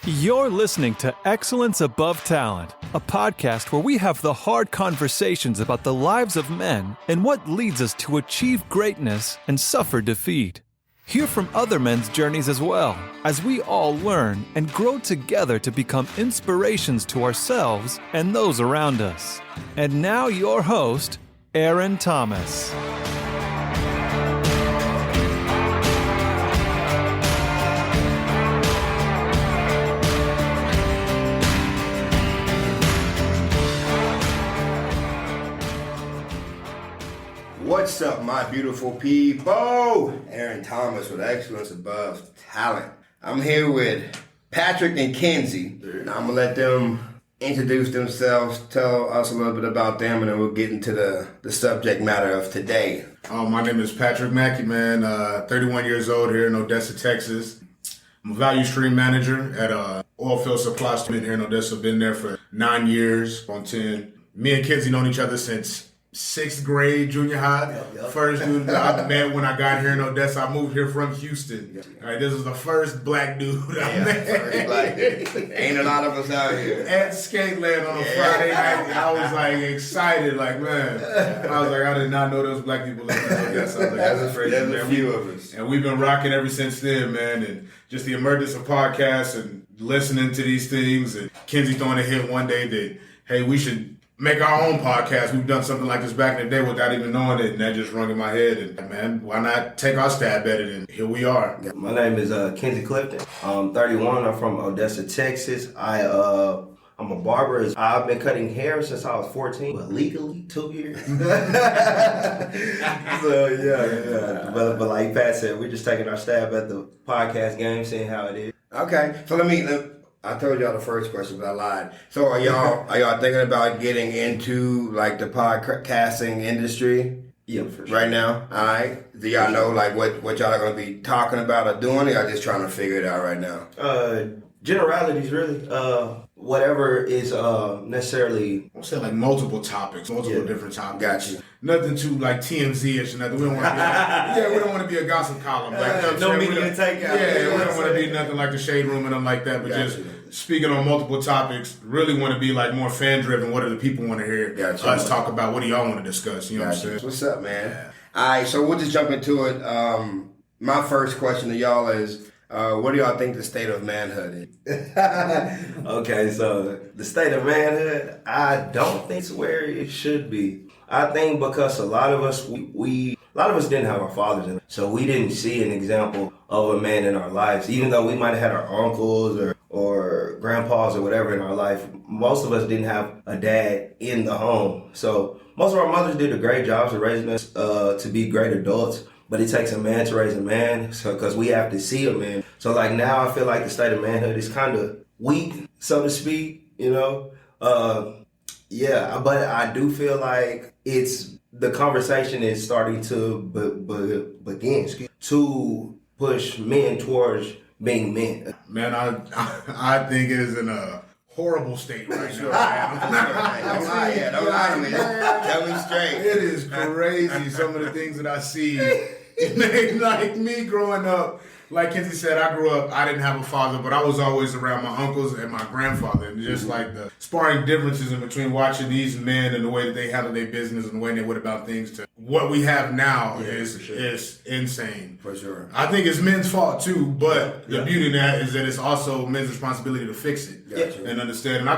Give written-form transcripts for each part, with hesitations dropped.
You're listening to Excellence Above Talent, a podcast where we have the hard conversations about the lives of men and what leads us to achieve greatness and suffer defeat. Hear from other men's journeys as well, as we all learn and grow together to become inspirations to ourselves and those around us. And now your host, Aaron Thomas. What's up, my beautiful people? Aaron Thomas with Excellence Above Talent. I'm here with Patrick and Kenzie. And I'm going to let them introduce themselves, tell us a little bit about them, and then we'll get into the subject matter of today. My name is Patrick Mackie, man. 31 years old here in Odessa, Texas. I'm a value stream manager at Oilfield Supply Store here in Odessa. Been there for 9 years on 10. Me and Kenzie known each other since 6th grade, junior high. First dude that I met when I got here in Odessa. I moved here from Houston. All right, this was the first black dude I met. First black dude. Ain't a lot of us out here. At Skateland on a Friday night, I was like excited, like man. I was like, I did not know there was black people in Odessa. I was like, There's a few of us. And we've been rocking ever since then, man. And just the emergence of podcasts and listening to these things. And Kenzie throwing a hit one day that, hey, we should make our own podcast. We've done something like this back in the day without even knowing it, and that just rung in my head. And man, why not take our stab at it? And here we are. My name is Kenzie Clifton. I'm 31. I'm from Odessa, Texas. I'm a barber. I've been cutting hair since I was 14, but legally 2 years. So yeah. But like Pat said, we're just taking our stab at the podcast game, seeing how it is. Okay, so I told y'all the first question, but I lied. So are y'all thinking about getting into like the podcasting industry? Yeah, for sure. Right now? All right. Do y'all know like what y'all are going to be talking about or doing? Or y'all just trying to figure it out right now? Generalities, really. Whatever is necessarily. I'll say like multiple topics, different topics. Got you. Nothing too like TMZ-ish or nothing. We don't want to be we don't want to be a gossip column. Like, no media to take out. Yeah, we don't want to be nothing like the Shade Room and nothing like that. But just speaking on multiple topics, really want to be like more fan-driven. What do the people want to hear us talk about? What do y'all want to discuss? You know what I'm saying? What's up, man? Yeah. All right, so we'll just jump into it. My first question to y'all is, what do y'all think the state of manhood is? Okay, so the state of manhood, I don't think it's where it should be. I think because a lot of us, a lot of us didn't have our fathers in it, so we didn't see an example of a man in our lives. Even though we might have had our uncles or grandpas or whatever in our life, most of us didn't have a dad in the home. So most of our mothers did a great job of raising us to be great adults. But it takes a man to raise a man, so because we have to see a man. So like now I feel like the state of manhood is kind of weak, so to speak, you know? But I do feel like the conversation is starting to begin to push men towards being men. Man, I think it is in a horrible state right now. Don't lie to me. Tell me straight. It is crazy, some of the things that I see. Like me growing up, like Kenzie said, I grew up, I didn't have a father, but I was always around my uncles and my grandfather. And just like the sparring differences in between watching these men and the way that they handle their business and the way they went about things to what we have now is insane. For sure. I think it's men's fault too, but the beauty in that is that it's also men's responsibility to fix it and understand. And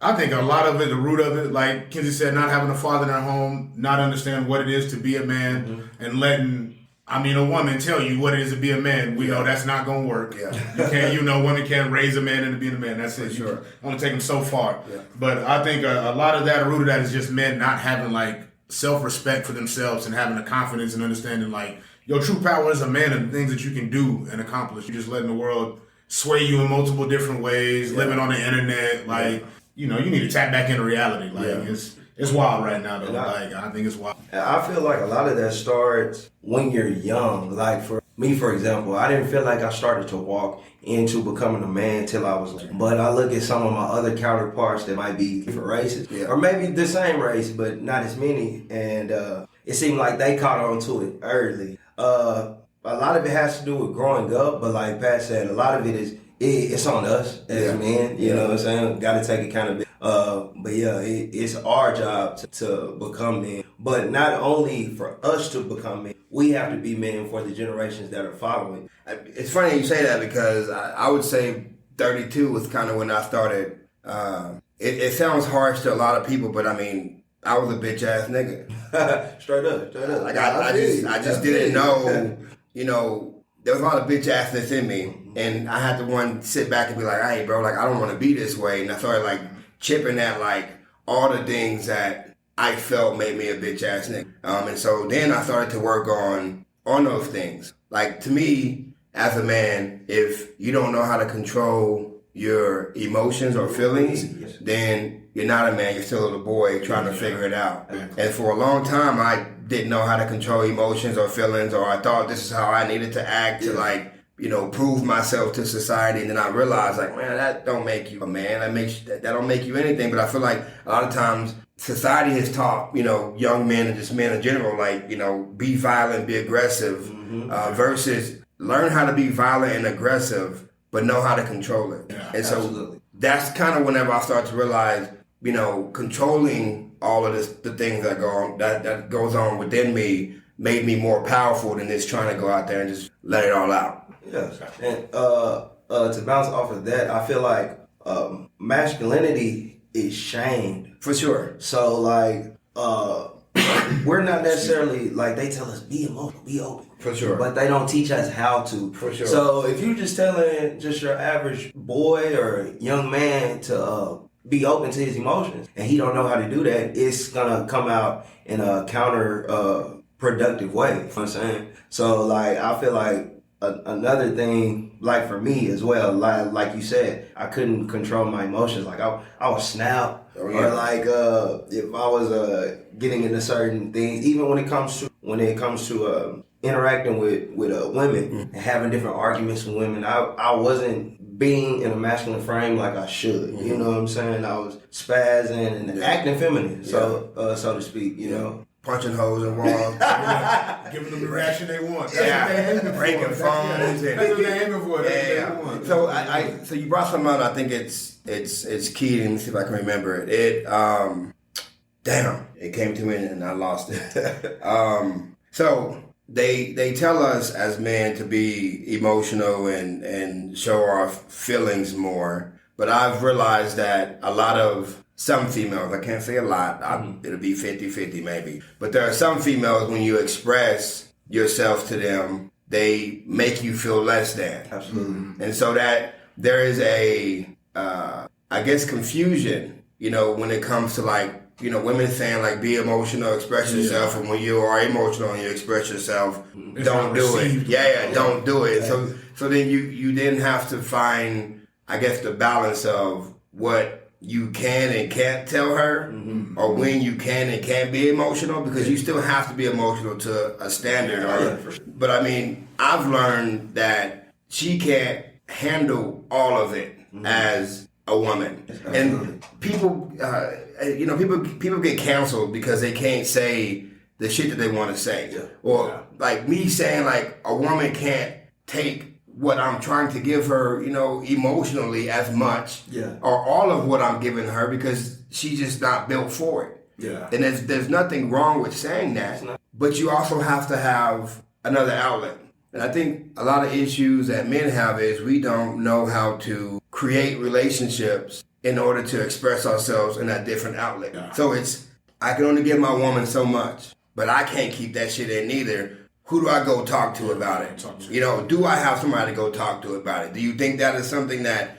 I think a lot of it, the root of it, like Kenzie said, not having a father in their home, not understanding what it is to be a man, and letting, a woman tell you what it is to be a man. We know that's not going to work. Yeah. You can't, women can't raise a man into being a man. That's it. Sure. You only take them so far. Yeah. But I think a lot of that, a root of that is just men not having like self-respect for themselves and having the confidence and understanding like your true power as a man and the things that you can do and accomplish. You're just letting the world sway you in multiple different ways, living on the internet, like, you need to tap back into reality. Like, it's wild right now, though. I think it's wild. I feel like a lot of that starts when you're young. Like, for me, for example, I didn't feel like I started to walk into becoming a man till I was like, but I look at some of my other counterparts that might be different races, or maybe the same race, but not as many. And it seemed like they caught on to it early. A lot of it has to do with growing up, but like Pat said, a lot of it it's on us as men, you know what I'm saying? Got to take accountability. But yeah, it's our job to become men. But not only for us to become men, we have to be men for the generations that are following. It's funny you say that because I would say 32 was kind of when I started. It sounds harsh to a lot of people, but I mean, I was a bitch ass nigga. Straight up. Like I just didn't know, you know, there was a lot of bitch assness in me, and I had to sit back and be like, hey, bro, like I don't want to be this way, and I started like chipping at like all the things that I felt made me a bitch ass nigga, and so then I started to work on those things. Like to me, as a man, if you don't know how to control your emotions or feelings, then you're not a man. You're still a little boy trying to figure it out. And for a long time, I didn't know how to control emotions or feelings, or I thought this is how I needed to act to like, you know, prove myself to society. And then I realized like, man, that don't make you a man. That don't make you anything. But I feel like a lot of times society has taught, you know, young men and just men in general, like, you know, be violent, be aggressive, versus learn how to be violent and aggressive, but know how to control it. Yeah, and so absolutely. That's kind of whenever I start to realize, you know, controlling all of the things that go on, that goes on within me made me more powerful than just trying to go out there and just let it all out. Yeah. And to bounce off of that, I feel like masculinity is shamed. For sure. So like we're not necessarily like they tell us be emotional, be open. For sure. But they don't teach us how to. For sure. So if you're just telling just your average boy or young man to be open to his emotions and he don't know how to do that, it's gonna come out in a counter productive way. You know what I'm saying? So like I feel like another thing, like for me as well, like you said, I couldn't control my emotions. Like I was snap, or like if I was getting into certain things, even when it comes to interacting with women and having different arguments with women, I wasn't being in a masculine frame like I should. You know what I'm saying? I was spazzing and acting feminine, so to speak. You know. Punching holes in walls. Giving them the reaction they want. That's what they breaking phones. That's what they're aiming for. Yeah. So so you brought something out. I think it's key. Let me see if I can remember it. It came to me and I lost it. So they tell us as men to be emotional and show our feelings more, but I've realized that a lot of some females, I can't say a lot, it'll be 50-50 maybe, but there are some females, when you express yourself to them, they make you feel less than. Absolutely. And so that there is a, I guess, confusion, you know, when it comes to like, you know, women saying like be emotional, express yourself, and when you are emotional and you express yourself, don't do it. Don't do it. So then you then have to find, I guess, the balance of what you can and can't tell her, or when you can and can't be emotional, because you still have to be emotional to a standard. But I mean, I've learned that she can't handle all of it as a woman. And people, you know, people get canceled because they can't say the shit that they want to say. Or like me saying like a woman can't take what I'm trying to give her, you know, emotionally as much, or all of what I'm giving her, because she's just not built for it. And there's nothing wrong with saying that, but you also have to have another outlet. And I think a lot of issues that men have is we don't know how to create relationships in order to express ourselves in that different outlet. So I can only give my woman so much, but I can't keep that shit in either. Who do I go talk to about it? You know, do I have somebody to go talk to about it? Do you think that is something that,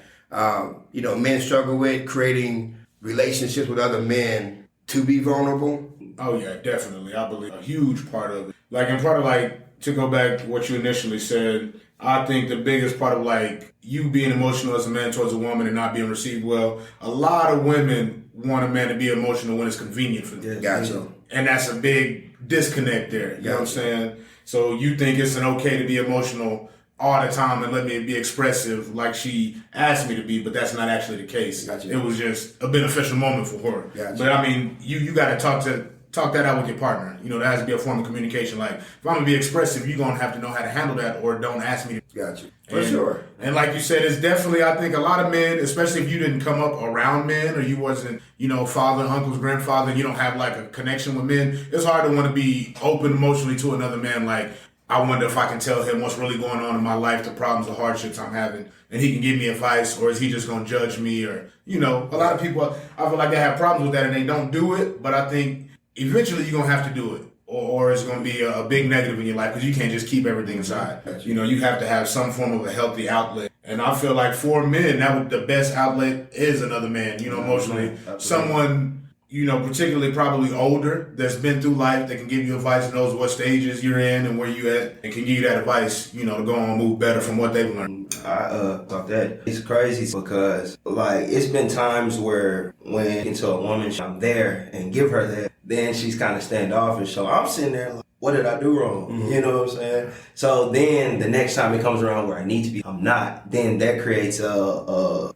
you know, men struggle with, creating relationships with other men to be vulnerable? Oh, yeah, definitely. I believe a huge part of it. Like, and part of, like, to go back to what you initially said, I think the biggest part of, like, you being emotional as a man towards a woman and not being received well, a lot of women want a man to be emotional when it's convenient for them. Gotcha. And that's a big disconnect there. You know what I'm saying? So you think it's an okay to be emotional all the time and let me be expressive like she asked me to be, but that's not actually the case. It was just a beneficial moment for her. But I mean, you got to talk to talk that out with your partner. You know, there has to be a form of communication. Like, if I'm going to be expressive, you're going to have to know how to handle that, or don't ask me to. Got you. For sure. And like you said, it's definitely, I think, a lot of men, especially if you didn't come up around men, or you wasn't, you know, father, uncle's grandfather, you don't have like a connection with men, it's hard to want to be open emotionally to another man. Like, I wonder if I can tell him what's really going on in my life, the problems, the hardships I'm having, and he can give me advice, or is he just going to judge me? Or, you know, a lot of people, I feel like they have problems with that and they don't do it, but I think eventually you're going to have to do it, or it's going to be a big negative in your life, because you can't just keep everything inside. You know, you have to have some form of a healthy outlet. And I feel like for men, the best outlet is another man, you know, emotionally. Someone, you know, particularly probably older, that's been through life, that can give you advice, knows what stages you're in and where you at, and can give you that advice, you know, to go on and move better from what they've learned. I thought that it's crazy because, like, it's been times where when into a woman, I'm there and give her that, then she's kind of standoffish. So I'm sitting there like, what did I do wrong? Mm-hmm. You know what I'm saying? So then the next time it comes around where I need to be, I'm not. Then that creates some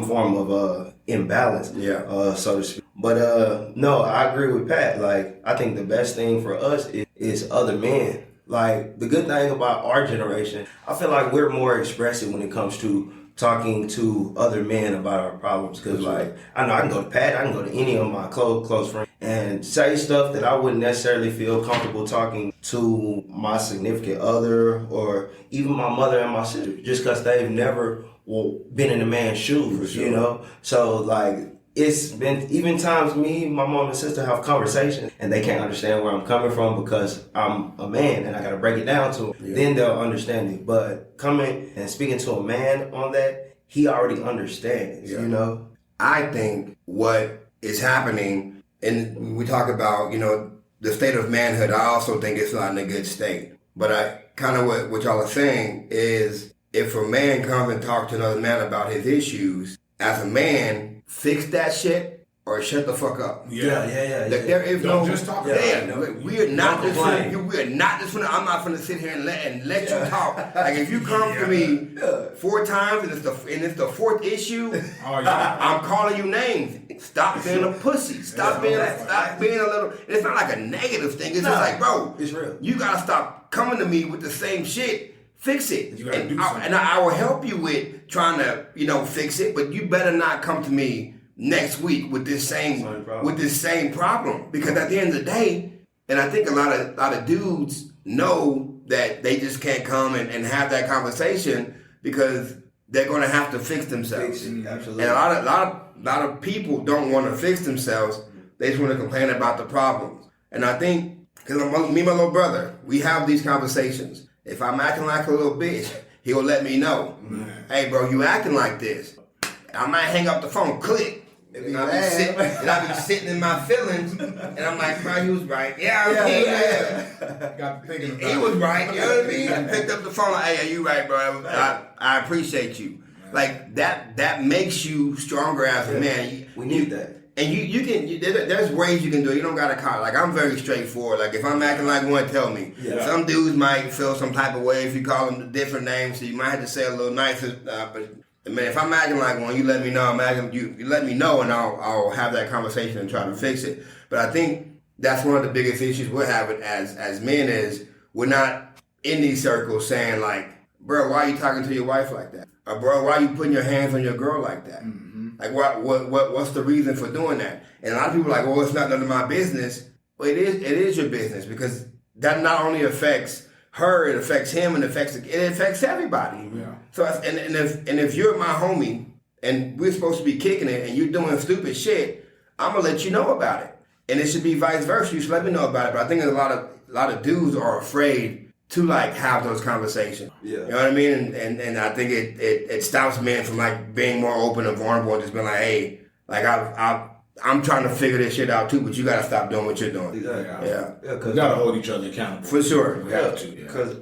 form of imbalance, so to speak. But no, I agree with Pat. Like, I think the best thing for us is other men. Like, the good thing about our generation, I feel like we're more expressive when it comes to talking to other men about our problems. Because, like, I know I can go to Pat, I can go to any of my close friends and say stuff that I wouldn't necessarily feel comfortable talking to my significant other, or even my mother and my sister, just because they've never been in a man's shoes, you know? So, like, it's been even times me, my mom and sister have conversations and they can't understand where I'm coming from because I'm a man and I got to break it down to them. Yeah. Then they'll understand it. But coming and speaking to a man on that, he already understands, you know? I think what is happening, and we talk about, you know, the state of manhood, I also think it's not in a good state. But I kind of what y'all are saying is, if a man comes and talks to another man about his issues, as a man, fix that shit or shut the fuck up. Yeah. Like, there is Don't no just talk. We are not just finna, I'm not finna sit here and let you talk. Like, if you come to me 4 times and it's the 4th issue, I'm calling you names. Stop being a pussy. Stop being a little. It's not like a negative thing. It's just like, bro, it's real. You gotta stop coming to me with the same shit. Fix it. You gotta do something. And I will help you with trying to, you know, fix it. But you better not come to me next week with this same problem. Because at the end of the day, and I think a lot of dudes know that they just can't come and have that conversation because they're going to have to fix themselves. Absolutely. And a lot of people don't want to fix themselves. They just want to complain about the problems. And I think, because me and my little brother, we have these conversations. If I'm acting like a little bitch, he'll let me know. Hey, bro, you acting like this. I might hang up the phone, click. And I be sitting in my feelings, and I'm like, bro, he was right. Got thinking about he was right, you know what I mean? I picked up the phone, like, hey, you right, bro. I appreciate you. Like, that makes you stronger as a man. We need that. And there's ways you can do it. You don't gotta call. Like, I'm very straightforward. Like, if I'm acting like one, tell me. Yeah. Some dudes might feel some type of way if you call them different names, so you might have to say a little nicer. But man, if I'm acting like one, you let me know. You let me know, and I'll have that conversation and try to fix it. But I think that's one of the biggest issues we're having as men is we're not in these circles saying like, bro, why are you talking to your wife like that? Or bro, why are you putting your hands on your girl like that? Mm-hmm. Like, what's the reason for doing that? And a lot of people are like, well, it's not none of my business. Well, it is your business, because that not only affects her, it affects him, and it affects everybody. Yeah. So, if you're my homie and we're supposed to be kicking it and you're doing stupid shit, I'm gonna let you know about it. And it should be vice versa. You should let me know about it. But I think a lot of dudes are afraid to like have those conversations. Yeah. You know what I mean? And I think it stops men from like being more open and vulnerable and just being like, hey, like I'm trying to figure this shit out too, but you gotta stop doing what you're doing. Exactly. Yeah. You gotta hold each other accountable. For sure. We have to. Because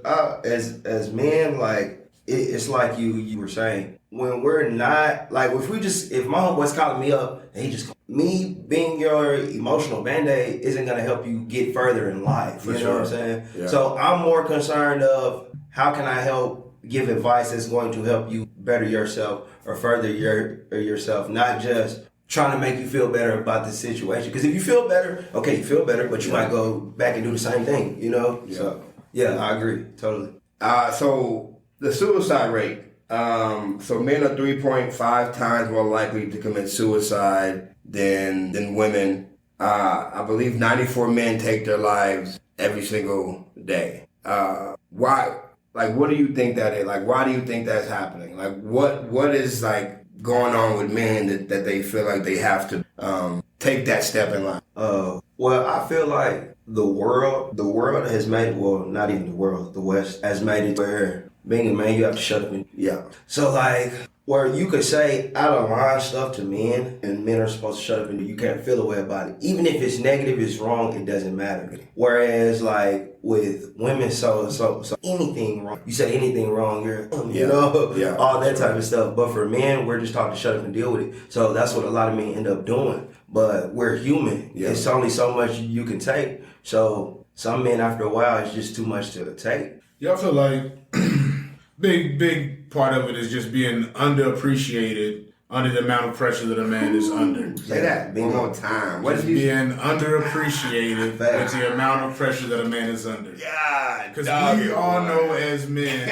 as men, like it's like you were saying, when we're not like if my homeboy's calling me up and he just me being your emotional band-aid isn't gonna help you get further in life. You know what I'm saying? Yeah. So I'm more concerned of how can I help give advice that's going to help you better yourself or further yourself, not just trying to make you feel better about the situation. Because if you feel better, okay, you feel better, but you might go back and do the same thing, you know? Yeah. So, yeah, I agree, totally. So the suicide rate. So men are 3.5 times more likely to commit suicide than women. I believe 94 men take their lives every single day. Why? Like, what do you think that is? Like, why do you think that's happening? Like, what is like going on with men that they feel like they have to take that step in life? Well, I feel like the world has made, well, not even the world, the West has made it where being a man, you have to shut up and, yeah. So like, where you could say out of line stuff to men, and men are supposed to shut up and you can't feel a way about it. Even if it's negative, it's wrong, it doesn't matter. Whereas like with women, so anything wrong, you say anything wrong, you're, you know, all that type of stuff. But for men, we're just taught to shut up and deal with it. So that's what a lot of men end up doing. But we're human. Yeah. It's only so much you can take. So some men, after a while, it's just too much to take. Yeah, I feel like big part of it is just being underappreciated under the amount of pressure that a man is under. Say that one more time. What is being underappreciated with the amount of pressure that a man is under? Yeah, because we all know as men,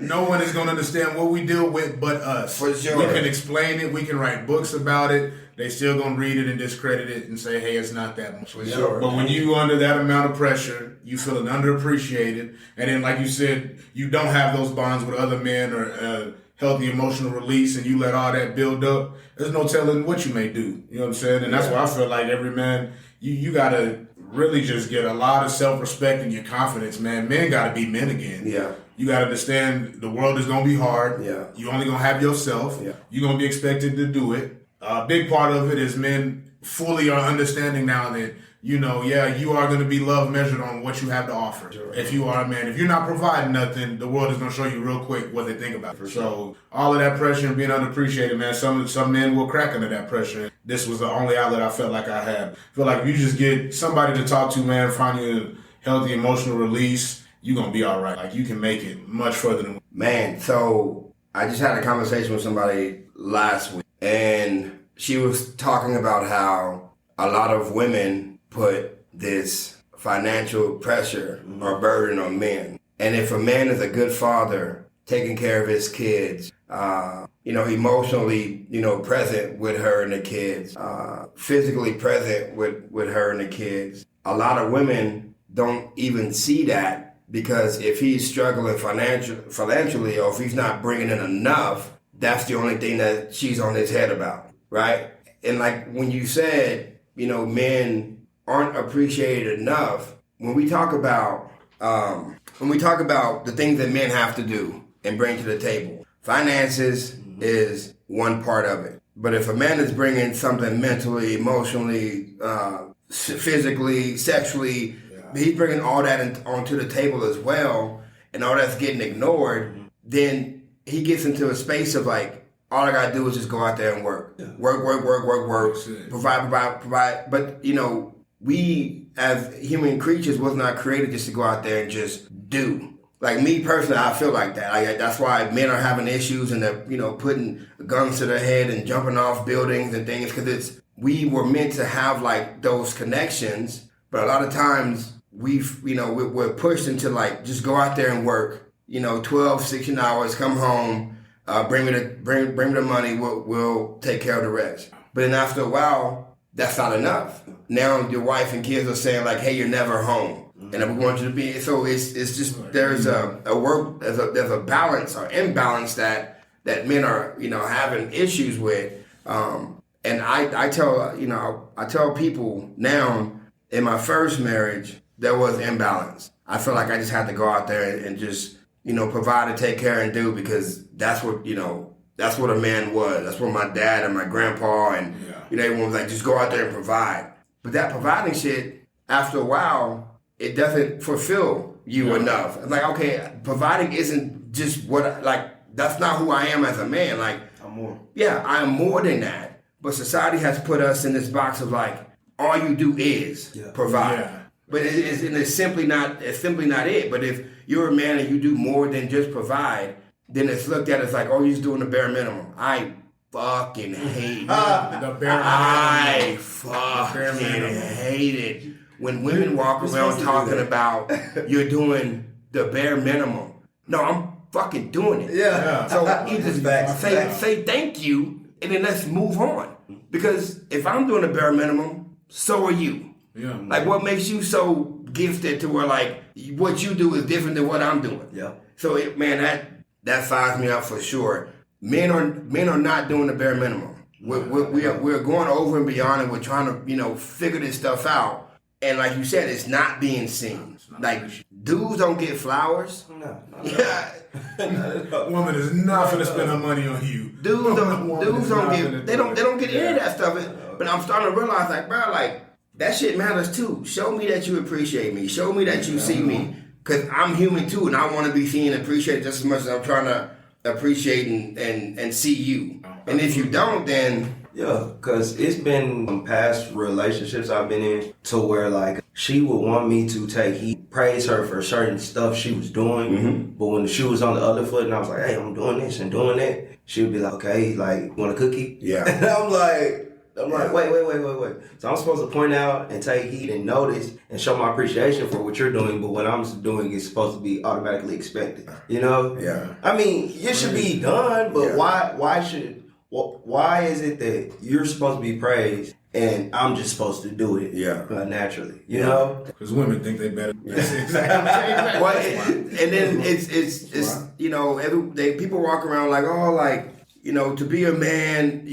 no one is going to understand what we deal with but us. For sure. We can explain it. We can write books about it. They still going to read it and discredit it and say, hey, it's not that much. For sure. But when you under that amount of pressure, you feeling underappreciated. And then, like you said, you don't have those bonds with other men or healthy emotional release, and you let all that build up. There's no telling what you may do. You know what I'm saying? And that's why I feel like every man, you got to really just get a lot of self-respect and your confidence, man. Men got to be men again. Yeah. You got to understand the world is going to be hard. Yeah. You only going to have yourself. Yeah. You're going to be expected to do it. A big part of it is men fully are understanding now that, you know, you are going to be love measured on what you have to offer. Sure. If you are a man, if you're not providing nothing, the world is going to show you real quick what they think about it. So all of that pressure and being underappreciated, man, some men will crack under that pressure. This was the only outlet I felt like I had. I feel like if you just get somebody to talk to, man, find you a healthy emotional release, you're going to be all right. Like, you can make it much further than... Man, so I just had a conversation with somebody last week, and she was talking about how a lot of women put this financial pressure or burden on men. And if a man is a good father, taking care of his kids, emotionally, present with her and the kids, physically present with her and the kids, a lot of women don't even see that, because if he's struggling financially, or if he's not bringing in enough, that's the only thing that she's on his head about, right? And like when you said, men aren't appreciated enough, when we talk about the things that men have to do and bring to the table, finances is one part of it. But if a man is bringing something mentally, emotionally, physically, sexually, he's bringing all that onto the table as well, and all that's getting ignored, then he gets into a space of like, all I gotta do is just go out there and work. Yeah. Work, provide. But, we as human creatures was not created just to go out there and just do. Like me personally, I feel like that. That's why men are having issues and they're, putting guns to their head and jumping off buildings and things, because we were meant to have like those connections, but a lot of times we're pushed into like, just go out there and work, 12, 16 hours, come home, bring me the money, we'll take care of the rest. But then after a while, that's not enough. Now your wife and kids are saying like, hey, you're never home. And we want you to be, so it's just, there's there's a balance or imbalance that men are, having issues with. And I tell people now, in my first marriage, there was imbalance. I feel like I just had to go out there and just, provide and take care and do, because that's what a man was. That's what my dad and my grandpa and, everyone was like, just go out there and provide. But that providing shit, after a while, it doesn't fulfill you enough. It's like, okay, providing isn't just that's not who I am as a man. Like, I'm more. Yeah, I'm more than that. But society has put us in this box of like, all you do is provide. Yeah. But it's simply not it. But if you're a man and you do more than just provide, then it's looked at as like, oh, you're just doing the bare minimum. fucking hate. The bare I minimum. fucking hate it when women walk around talking about you're doing the bare minimum. No, I'm fucking doing it. Yeah. So either say thank you and then let's move on. Because if I'm doing the bare minimum, so are you. Yeah. Like what makes you so gifted to where like what you do is different than what I'm doing. Yeah. So that fires me up for sure. Men are not doing the bare minimum. We're going over and beyond, and we're trying to figure this stuff out. And like you said, it's not being seen. Like dudes don't get flowers. No. Yeah. Woman is not gonna spend her money on you. Dudes don't get any of that stuff. But I'm starting to realize, like, bro, like that shit matters too. Show me that you appreciate me. Show me that you see me, because I'm human too, and I want to be seen and appreciated just as much as I'm trying to appreciate and see you. And if you don't, then yeah, because it's been past relationships I've been in to where like she would want me to take heat, praise her for certain stuff she was doing, but when she was on the other foot and I was like, hey, I'm doing this and doing that, she would be like, okay, like, want a cookie? Yeah. And I'm like, wait. So I'm supposed to point out and take heed and notice and show my appreciation for what you're doing, but what I'm doing is supposed to be automatically expected. You know? Yeah. I mean, it should be done, but why is it that you're supposed to be praised and I'm just supposed to do it naturally? You know? Because women think they better. That's exactly. Well, and then it's people walk around like, oh, like, to be a man,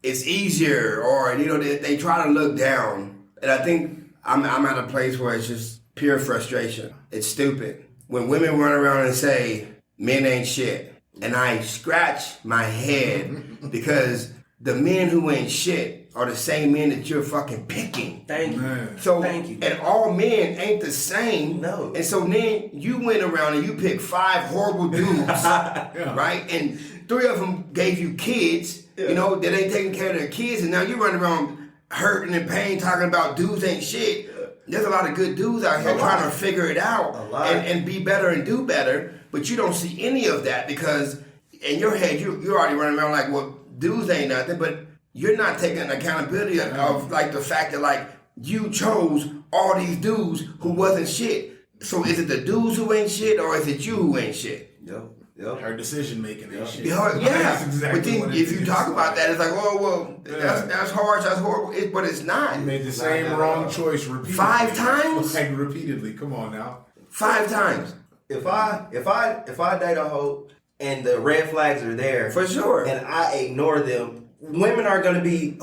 it's easier, or they try to look down. And I think I'm at a place where it's just pure frustration. It's stupid when women run around and say men ain't shit, and I scratch my head because the men who ain't shit are the same men that you're fucking picking. Thank you. Man. So, Thank you. and all men ain't the same. No. And so then you went around and you picked 5 horrible dudes, right? And 3 of them gave you kids, that ain't taking care of their kids. And now you run around hurting and pain talking about dudes ain't shit. There's a lot of good dudes out here trying to figure it out and be better and do better. But you don't see any of that because in your head, you're already running around like, well, dudes ain't nothing. But you're not taking accountability of like the fact that like you chose all these dudes who wasn't shit. So is it the dudes who ain't shit, or is it you who ain't shit? Yep. Her decision making ain't shit. Yeah. That's exactly But then what it if you is. talk about that, it's like, oh well, that's harsh, that's horrible. But it's not. You made the same wrong choice repeatedly. 5 times? Like repeatedly. Come on now. 5 times. If I date a hoe and the red flags are there For sure. and I ignore them, women are gonna be,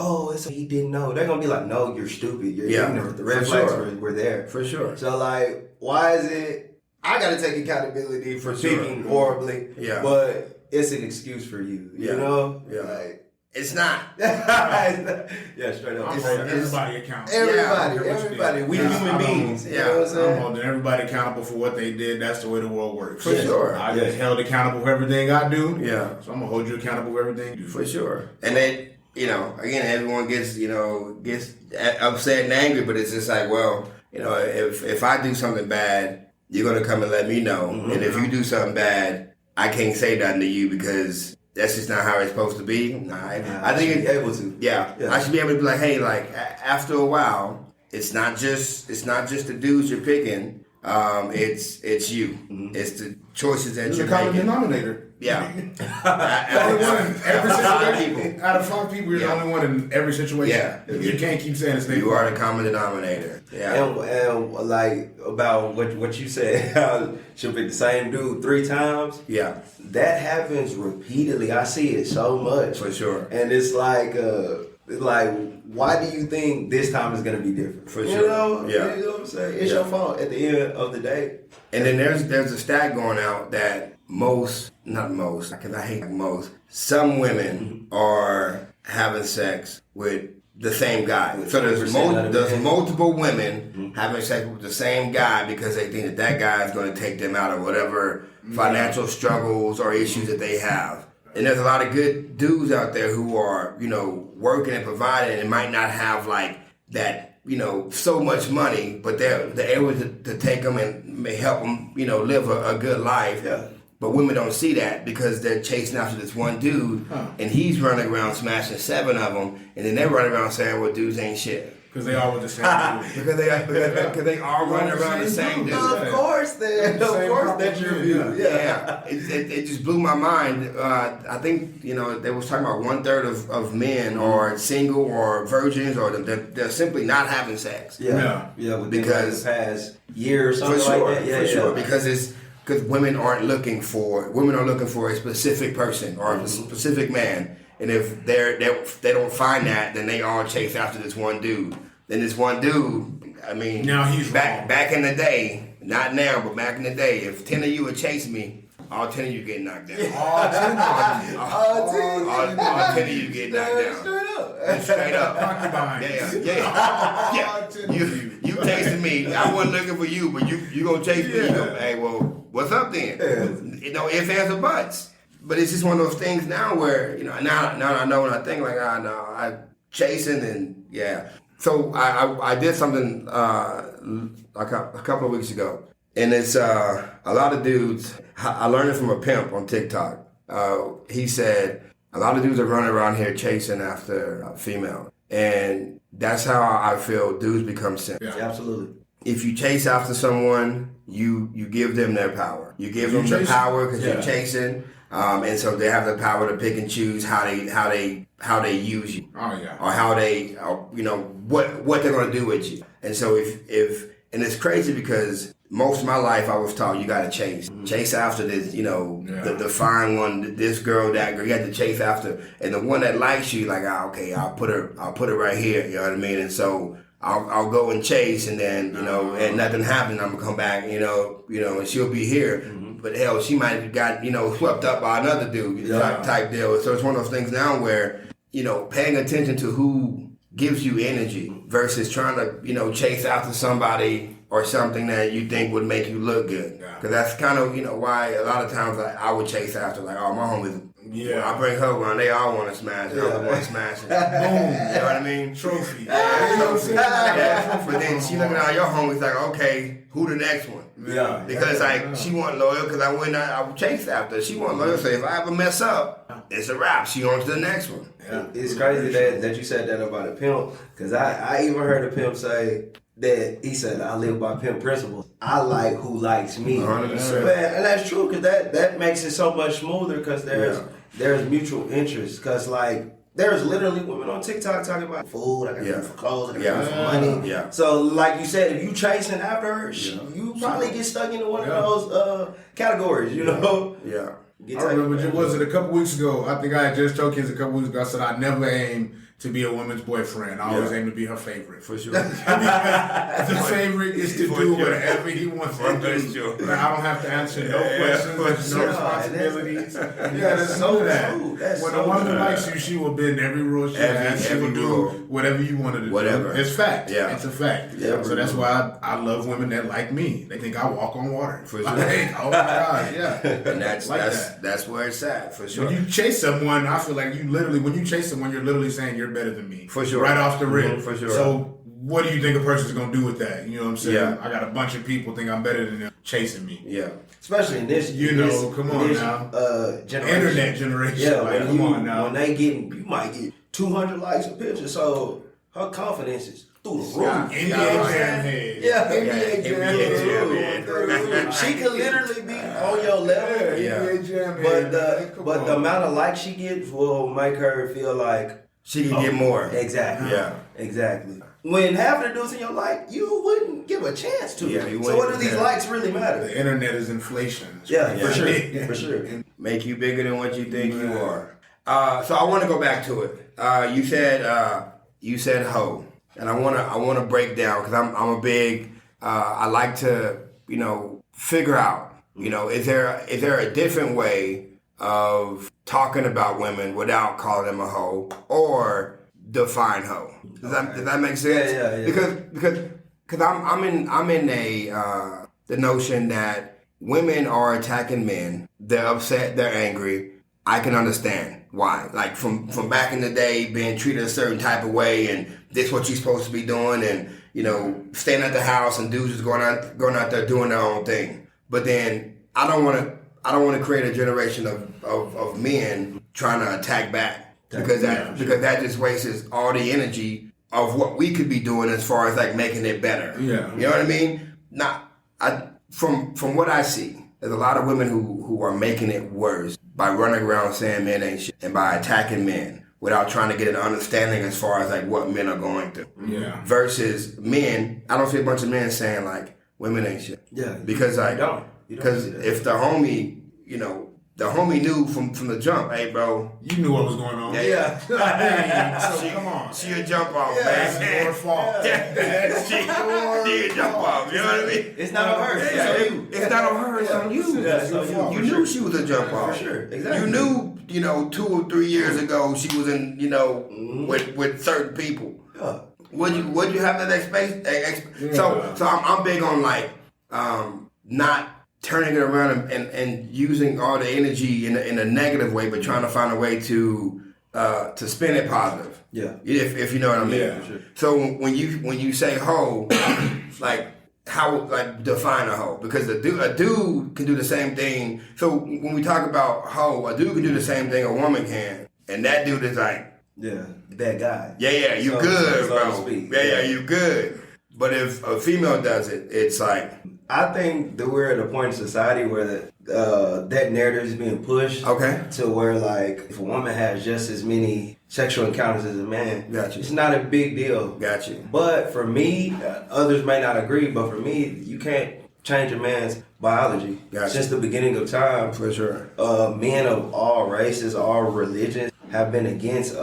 he didn't know. They're gonna be like, no, you're stupid. You're ignorant. The red for flags sure. were there. For sure. So like, why is it I gotta take accountability for sure. speaking horribly, Yeah. it's an excuse for you. Yeah. You know? Yeah. Like, It's not. yeah, straight up. I'm holding everybody accountable. Everybody. We human beings. You know what I'm I'm saying? holding everybody accountable for what they did. That's the way the world works. For sure. I get held accountable for everything I do. Yeah. So I'm gonna hold you accountable for everything you do. For sure. And then, again, everyone gets upset and angry, but it's just like, well, if I do something bad, you're gonna come and let me know. Mm-hmm. And if you do something bad, I can't say nothing to you because that's just not how it's supposed to be. I think should be able to. Yeah, I should be able to be like, hey, like after a while, it's not just the dudes you're picking. It's you. Mm-hmm. It's the choices that There's you're a common making. denominator. Yeah. Only one in every situation. People. Out of 5 people, you're the only one in every situation. Yeah. You can't keep saying it's You are the common denominator. Yeah. And like about what you said, how she'll pick the same dude 3 times. Yeah. That happens repeatedly. I see it so much. For sure. And it's like why do you think this time is gonna be different? For sure. Yeah. You know what I'm saying? It's your fault at the end of the day. And then there's a stat going out that not most, because I hate most, some women are having sex with the same guy. So there's multiple women having sex with the same guy because they think that guy is going to take them out of whatever financial struggles or issues that they have. And there's a lot of good dudes out there who are, working and providing and might not have like that, so much money, but they're able to take them and help them, live a good life. Yeah. But women don't see that because they're chasing after this one dude, and he's running around smashing 7 of them, and then they're running around saying, well, dudes ain't shit. Because they all with the same dude. because they all running around the same dude. Of course, that's your view. Yeah. It just blew my mind. I think, they was talking about 1/3 of men are single or virgins, or they're simply not having sex. Yeah, because the past year or something like that. For sure, because women are looking for a specific person or a specific man, and if they don't find that, then they all chase after this one dude. Then this one dude, I mean, now he's back in the day, not now, but back in the day, if 10 of you would chase me, all 10 of you get knocked down. All 10 of you get knocked down. Straight up. Yeah. You chasing me. I wasn't looking for you, but you gonna chase me. You go, hey, well, what's up then? Ifs, ands, or buts. But it's just one of those things now where, now I know when I think like, I'm chasing and yeah. So I did something like a couple of weeks ago, and it's a lot of dudes. I learned it from a pimp on TikTok. He said a lot of dudes are running around here chasing after a female, and that's how I feel dudes become simp. Yeah, absolutely. If you chase after someone, you give them their power. You give them the power because you're chasing. And so they have the power to pick and choose how they use you, or how they, what they're gonna do with you. And so and it's crazy because most of my life I was taught you gotta chase after this, the fine one, this girl, that girl. You got to chase after, and the one that likes you, like, okay, I'll put her right here. You know what I mean? And so I'll go and chase, and then and nothing happens. I'm gonna come back, and she'll be here. But hell, she might have got, swept up by another dude type deal. So it's one of those things now where, paying attention to who gives you energy versus trying to, chase after somebody or something that you think would make you look good. Because that's kind of, why a lot of times I would chase after, like, oh, my homies. Yeah, I bring her around. They all want to smash. They all want to smash it. Boom. You know what I mean? Trophy. Trophy. But then she looking at your homies like, okay, who the next one? Yeah. Because she wasn't loyal because I would chase after her. She wasn't loyal. So if I ever mess up, it's a wrap. She on to the next one. Yeah. It's crazy that you said that about a pimp, because I even heard a pimp say that he said, I live by pimp principles. I like who likes me. 100%. Man, and that's true, because that makes it so much smoother, because there's mutual interest. Because, like, there's literally women on TikTok talking about food, I got food for clothes, I got food for money. Yeah. So, like you said, if you chasing after her, you probably get stuck into one of those categories, Yeah. I remember, was it a couple weeks ago? I think I had just told kids a couple weeks ago. I said I never aim to be a woman's boyfriend. I always aim to be her favorite. For sure. The favorite is to do whatever he wants to do. Sure. I don't have to answer no questions, no responsibilities. That's so true. When a woman likes you, she will bend every rule she has. She will do whatever you want her to do. Whatever. It's fact. Yeah. It's a fact. Yeah. So that's why I love women that like me. They think I walk on water. For sure. Like, oh my God, yeah. And that's where it's at, for sure. When you chase someone, I feel like when you chase someone, you're literally saying you're better than me. For sure. Right off the rip. Mm-hmm, for sure. So what do you think a person's going to do with that? You know what I'm saying? Yeah. I got a bunch of people think I'm better than them chasing me. Yeah. Especially in this, come on now. Generation. Internet generation. Yeah, like, come on now. When you might get 200 likes a picture, so her confidence is through the roof. NBA jam head. Yeah, NBA jam head. She could literally be on your level. Yeah. NBA jam head. But the amount of likes she gets will make her feel like she can get more. Exactly. Yeah. Exactly. When half of the dudes in your life, you wouldn't give a chance to. Yeah, so what do these likes really matter? The internet is inflation. Yeah, for sure. For sure. Make you bigger than what you think you are. So I want to go back to it. You said hoe. And I want to break down, because I'm a big, I like to, figure out, is there a different way of talking about women without calling them a hoe, or define hoe? Does that make sense? Yeah. Because I'm in the notion that women are attacking men. They're upset. They're angry. I can understand why. Like from back in the day, being treated a certain type of way, and this what you're supposed to be doing, and staying at the house, and dudes just going out there doing their own thing. But then I don't want I don't want to create a generation of men trying to attack back because that just wastes all the energy of what we could be doing as far as like making it better. Yeah. You know what I mean? From what I see, there's a lot of women who are making it worse by running around saying men ain't shit and by attacking men without trying to get an understanding as far as like what men are going through. Yeah. Versus men, I don't see a bunch of men saying like women ain't shit. Yeah. Because like, because if the homie, the homie knew from the jump, hey bro, you knew what was going on. Yeah. So come on. She a jump off, man. That's your fault. She a jump off. You know what I mean? It's not on her. It's not on her. It's on you. Yeah, You knew she was a jump off. For sure. Exactly. You knew, 2 or 3 years ago she was in, with certain people. Yeah. Would you have that expectation? So I'm big on like not turning it around and using all the energy in a negative way, but trying to find a way to spin it positive. Yeah. If you know what I mean. Yeah, sure. So when you say hoe, like how define a hoe? Because a dude can do the same thing. So when we talk about hoe, a dude can do the same thing a woman can, and that dude is like, that guy. Yeah, you So good, to bro. speak. Yeah, you good. But if a female does it, it's like, I think that we're at a point in society where that narrative is being pushed. Okay. To where like if a woman has just as many sexual encounters as a man, Gotcha. it's not a big deal. Got you. But for me, others may not agree, but for me, you can't change a man's biology. Gotcha. Since the beginning of time, For sure. men of all races, all religions have been against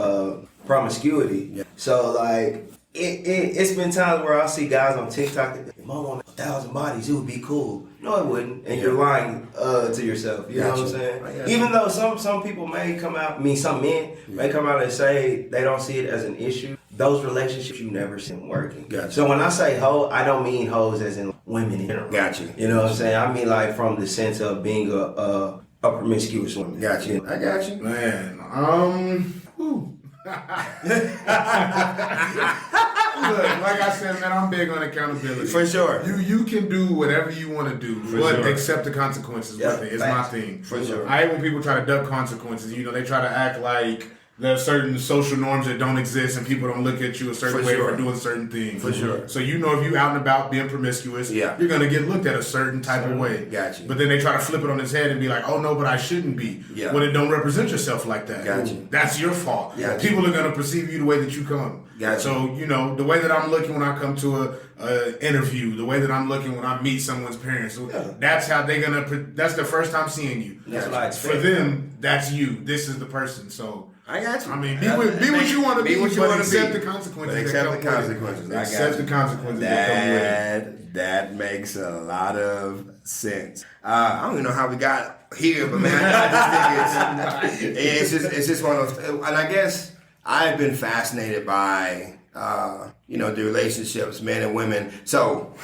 promiscuity. Yeah. So like it's been times where I see guys on TikTok, if my woman had 1,000 bodies, it would be cool. No, it wouldn't. And you're lying to yourself. You know what I'm saying? Even though some people may come out, some men may come out and say they don't see it as an issue. Those relationships you never see them working. Gotcha. So when I say hoe, I don't mean hoes as in women in general. Got you. You know what I'm saying? I mean like from the sense of being a promiscuous woman. Got you. I got you. Man, Look, like I said, man, I'm big on accountability. For sure. You can do whatever you want to do, but accept the consequences with it. It's my thing. For sure. I hate when people try to duck consequences. They try to act like there are certain social norms that don't exist and people don't look at you a certain way for doing certain things. For sure. So if you're out and about being promiscuous, you're going to get looked at a certain type of way. Got you. But then they try to flip it on its head and be like, oh no, but I shouldn't be. Yeah. When it don't represent yourself like that. Got you. That's your fault. Got you. People are going to perceive you the way that you come. Got you. So, the way that I'm looking when I come to a interview, the way that I'm looking when I meet someone's parents, that's how they're going to, that's the first time seeing you. That's what I expect. For them, that's you. This is the person. So, I got you. I mean, be what you want to be, but accept the consequences. Accept the consequences. Accept the consequences that come with it. That makes a lot of sense. I don't even know how we got here, but man, I just think it's just one of those. And I guess I've been fascinated by the relationships, men and women. So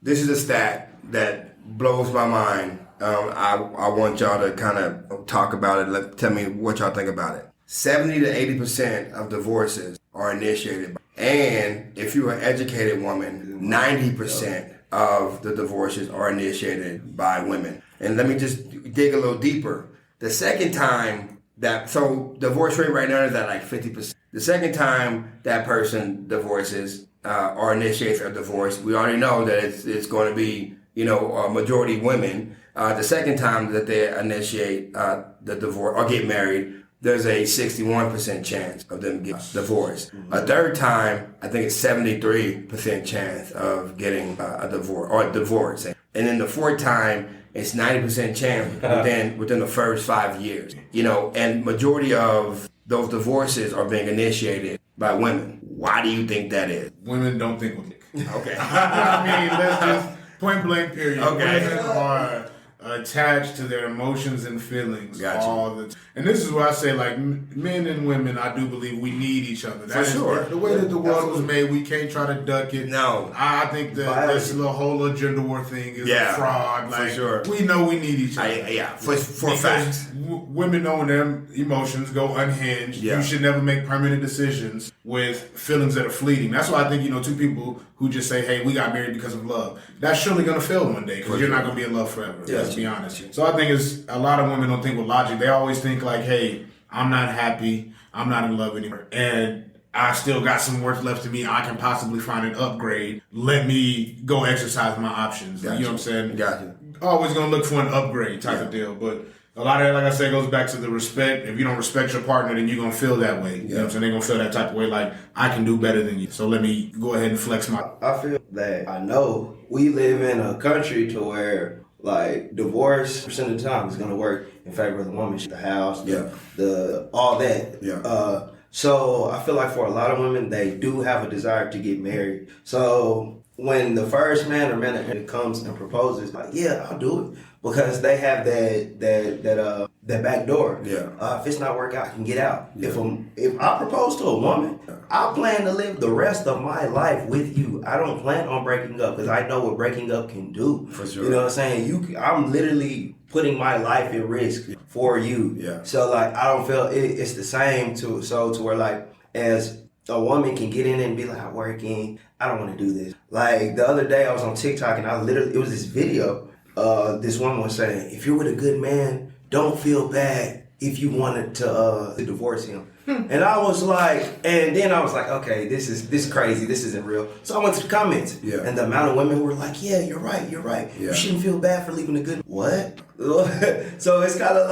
this is a stat that blows my mind. I want y'all to kind of talk about it. Tell me what y'all think about it. 70 to 80% of divorces are initiated. And if you're an educated woman, 90% of the divorces are initiated by women. And let me just dig a little deeper. The second time so divorce rate right now is at like 50%. The second time that person divorces or initiates a divorce, we already know that it's going to be, a majority women. The second time that they initiate the divorce or get married, there's a 61% chance of them getting divorced. A third time, I think it's 73% chance of getting a divorce or divorce. And then the fourth time, it's 90% chance within the first 5 years. And majority of those divorces are being initiated by women. Why do you think that is? Women don't think with it. Okay. I mean, let's just point blank period. Okay. Women are attached to their emotions and feelings Gotcha. all the time. And this is where I say, like, men and women, I do believe we need each other. That is sure. the way that the world was made. We can't try to duck it. No. I think that this whole gender war thing is a fraud. Like, for sure. We know we need each other. For facts. Women know when their emotions go unhinged. Yeah. You should never make permanent decisions with feelings that are fleeting. That's why I think, two people who just say, hey, we got married because of love. That's surely going to fail one day because you're not going to be in love forever. Let's be honest. So I think it's a lot of women don't think with logic. They always think like, hey, I'm not happy. I'm not in love anymore. And I still got some worth left to me. I can possibly find an upgrade. Let me go exercise my options. You know what I'm saying? Gotcha. Always going to look for an upgrade type of deal. But a lot of that, like I said, goes back to the respect. If you don't respect your partner, then you're going to feel that way. You know what I'm saying? They're going to feel that type of way like, I can do better than you. So let me go ahead and flex my... I feel that I know we live in a country to where, like, divorce percent of the time is going to work in favor of the woman. The house, the all that. Yeah. So I feel like for a lot of women, they do have a desire to get married. So when the first man or man comes and proposes, like, yeah, I'll do it. Because they have that back door. Yeah. If it's not working out, I can get out. Yeah. If I propose to a woman, I plan to live the rest of my life with you. I don't plan on breaking up because I know what breaking up can do. For sure. You know what I'm saying? I'm literally putting my life at risk for you. Yeah. So like I don't feel it's the same to where like as a woman can get in and be like, I'm working, I don't want to do this. Like the other day I was on TikTok and it was this video. This woman was saying, if you're with a good man, don't feel bad if you wanted to divorce him. And I was like, and then I was like, okay, this is crazy. This isn't real. So I went to the comments. Yeah. And the amount of women who were like, yeah, you're right. Yeah. You shouldn't feel bad for leaving a good... What? So it's kind of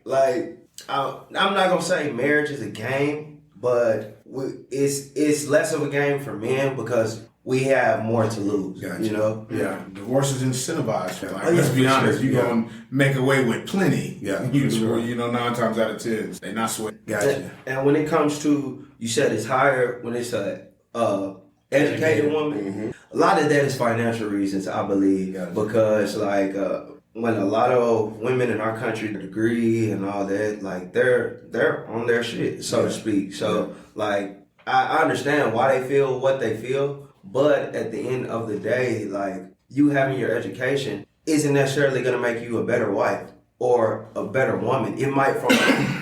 like, I'm not going to say marriage is a game, but it's less of a game for men because we have more to lose, you know? Yeah. Divorce is incentivized. Like, let's be honest, you're going to make away with plenty. Yeah. You know, 9 times out of 10, they not sweating. Gotcha. And when it comes to, you said it's higher when it's a educated woman. Mm-hmm. A lot of that is financial reasons, I believe. Gotcha. Because, like, when a lot of women in our country degree and all that, like, they're on their shit, so to speak. So, like, I understand why they feel what they feel. But at the end of the day, like, you having your education isn't necessarily going to make you a better wife or a better woman. It might from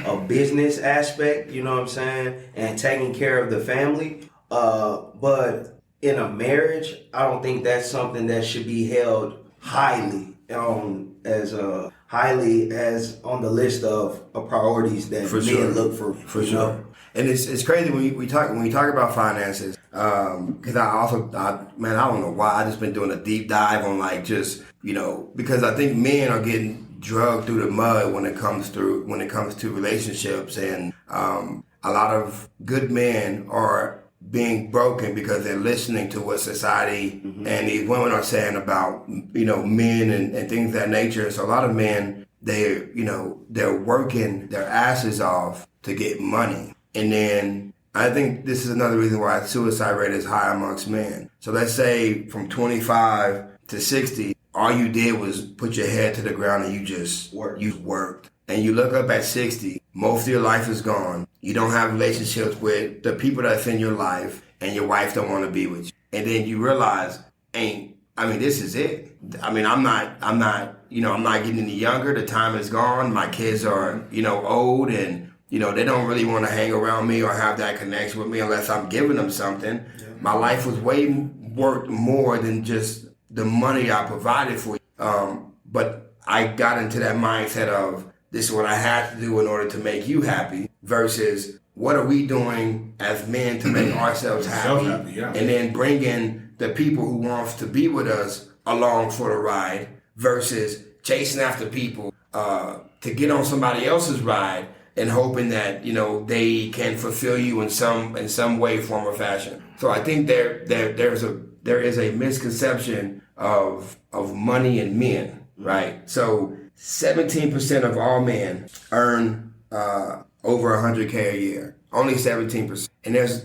a business aspect, you know what I'm saying, and taking care of the family. But in a marriage, I don't think that's something that should be held highly on the list of priorities that men look for. For sure. And it's crazy when we talk about finances. Because I don't know why I just been doing a deep dive on like just, you know, because I think men are getting drugged through the mud when it comes to relationships, and a lot of good men are being broken because they're listening to what society and these women are saying about, you know, men and things of that nature. So a lot of men, they're working their asses off to get money. And then I think this is another reason why suicide rate is high amongst men. So let's say from 25 to 60, all you did was put your head to the ground and you worked. And you look up at 60, most of your life is gone. You don't have relationships with the people that's in your life, and your wife don't want to be with you. And then you realize, this is it. I'm not getting any younger. The time is gone. My kids are, old, and they don't really want to hang around me or have that connection with me unless I'm giving them something. Yeah. My life was worth more than just the money I provided for you. But I got into that mindset of this is what I have to do in order to make you happy versus what are we doing as men to make ourselves happy, and then bringing the people who wants to be with us along for the ride versus chasing after people to get on somebody else's ride and hoping that, they can fulfill you in some way, form, or fashion. So I think there is a misconception of money and men, right? So 17% of all men earn over 100K a year. Only 17%. And there's,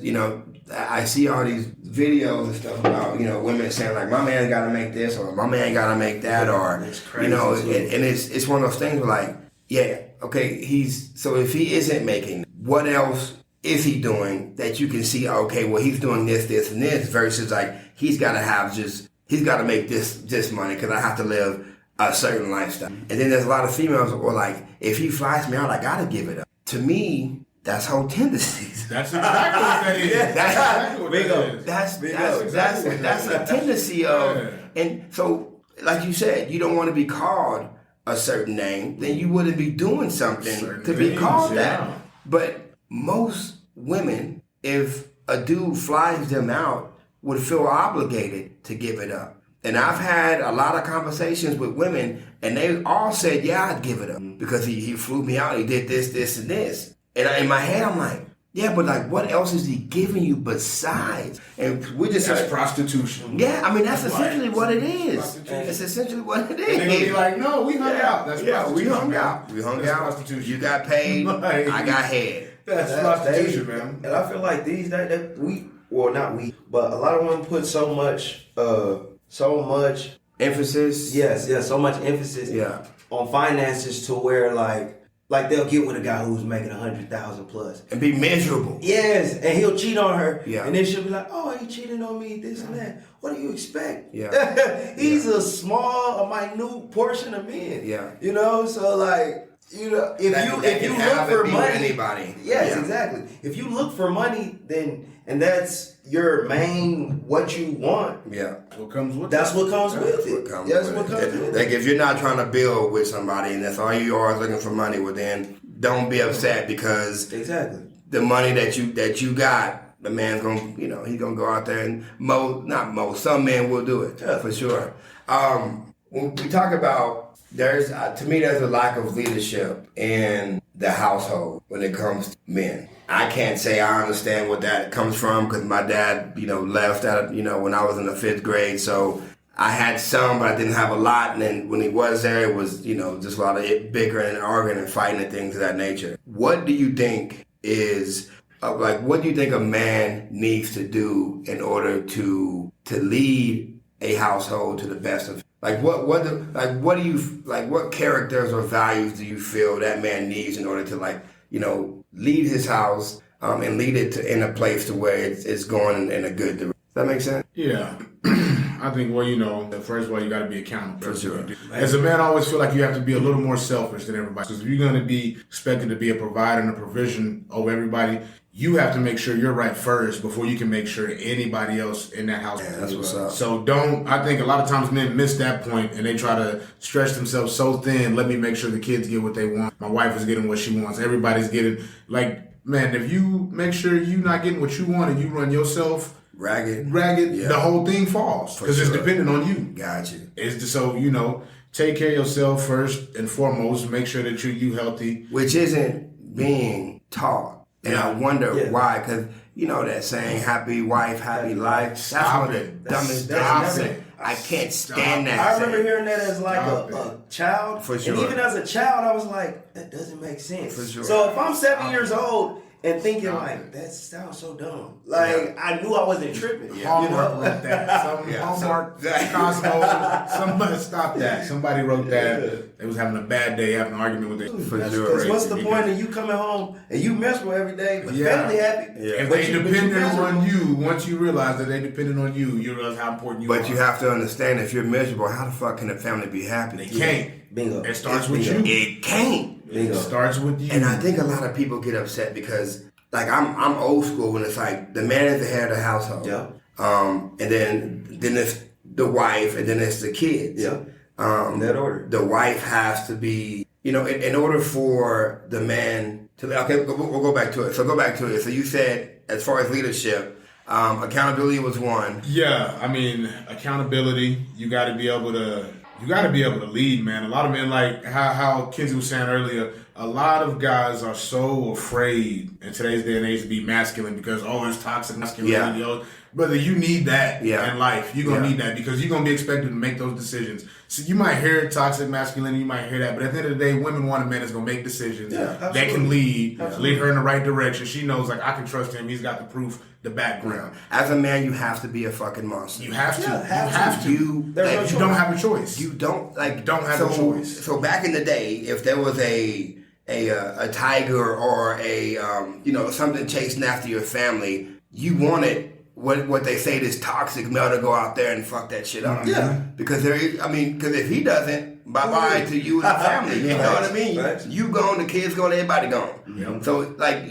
I see all these videos and stuff about, women saying like, my man got to make this or my man got to make that, or, and it's one of those things where like, yeah, okay, so if he isn't making, what else is he doing that you can see, okay, well, he's doing this, this, and this, versus like, he's got to make this money because I have to live a certain lifestyle. And then there's a lot of females who are like, if he flies me out, I got to give it up. To me, that's whole tendencies. That's exactly what that is. That's exactly what that is. That's a tendency of, and so like you said, you don't want to be called a certain name, then you wouldn't be doing something to be called that. But most women, if a dude flies them out, would feel obligated to give it up. And I've had a lot of conversations with women, and they all said, yeah, I'd give it up because he flew me out, he did this, and this. And in my head, I'm like, yeah, but like, what else is he giving you besides? And that's prostitution. Yeah, I mean, that's essentially what it is. It's essentially what it is. And they're gonna be like, no, we hung out. That's prostitution. We hung out. That's prostitution. You got paid. I got head. That's prostitution, man. And I feel like but a lot of women put so much emphasis. Yes, so much emphasis on finances to where like they'll get with a guy who's making 100,000 plus and be miserable. Yes, and he'll cheat on her. Yeah, and then she'll be like, "Oh, he cheating on me, this and that." What do you expect? Yeah, he's a minute portion of men. Yeah, you know. So like, you know, if you look for money, anybody. Yes, exactly. If you look for money, then and that's your main what you want. Yeah, that's what comes with it. That's what comes with it. Like if you're not trying to build with somebody and that's all you are looking for money, well then don't be upset because the money that you got, the man's gonna he's gonna go out there and some men will do it for sure. When we talk about there's a lack of leadership in the household when it comes to men. I can't say I understand what that comes from because my dad, left out, when I was in the 5th grade. So I had some, but I didn't have a lot. And then when he was there, it was, just a lot of bickering and arguing and fighting and things of that nature. What do you think what do you think a man needs to do in order to lead a household to the best of? What characters or values do you feel that man needs in order to lead his house and lead it in a place to where it's going in a good direction? Does that make sense? Yeah. I think, first of all, you got to be accountable. For sure. As a man, I always feel like you have to be a little more selfish than everybody. Because if you're going to be expected to be a provider and a provision over everybody, you have to make sure you're right first before you can make sure anybody else in that house. Yeah, that's what's up. So I think a lot of times men miss that point and they try to stretch themselves so thin. Let me make sure the kids get what they want. My wife is getting what she wants. Everybody's getting, man, if you make sure you're not getting what you want and you run yourself ragged, the whole thing falls because it's dependent on you. Got you. It's just so, take care of yourself first and foremost. Make sure that you healthy. Which isn't being taught. And I wonder why, because that saying, happy wife, happy life. That's one of the dumbest things. I can't stand that. I remember hearing that as a child. For sure. And even as a child, I was like, that doesn't make sense. For sure. So if I'm 7 years old and thinking that sounds so dumb. I knew I wasn't tripping. Hallmark wrote that. Hallmark, Cosmo, somebody stopped that. Somebody wrote that. They was having a bad day, having an argument with their Because what's the point of you coming home and you miserable every day, but family happy? Yeah. If they depended on you, once you realize that they depended on you, you realize how important you are. But you have to understand, if you're miserable, how the fuck can the family be happy? They can't. Bingo. It starts with you. It can't. It starts with you. And I think a lot of people get upset because, I'm old school when it's like the man is the head of the household. Yeah. And then it's the wife, and then it's the kids. Yeah. In that order. The wife has to be, in order for the man to. Okay, we'll go back to it. So go back to it. So you said, as far as leadership, accountability was one. Yeah, accountability. You got to be able to lead, man. A lot of men, like how Kenzie was saying earlier, a lot of guys are so afraid in today's day and age to be masculine because, it's toxic masculinity. Yeah. Brother, you need that in life. You're going to need that because you're going to be expected to make those decisions. So you might hear toxic masculinity, you might hear that, but at the end of the day, women want a man that's going to make decisions that can lead her in the right direction. She knows, I can trust him. He's got the proof, the background. As a man, you have to be a fucking monster. You have to. You have to. You don't have a choice. You don't have a choice. So back in the day, if there was a tiger or a something chasing after your family, you wanted what they say, this toxic male to go out there and fuck that shit up. Yeah. Because because if he doesn't, bye-bye to you and the family. You know what I mean? Right. You gone, the kids gone, everybody gone. Yep. So like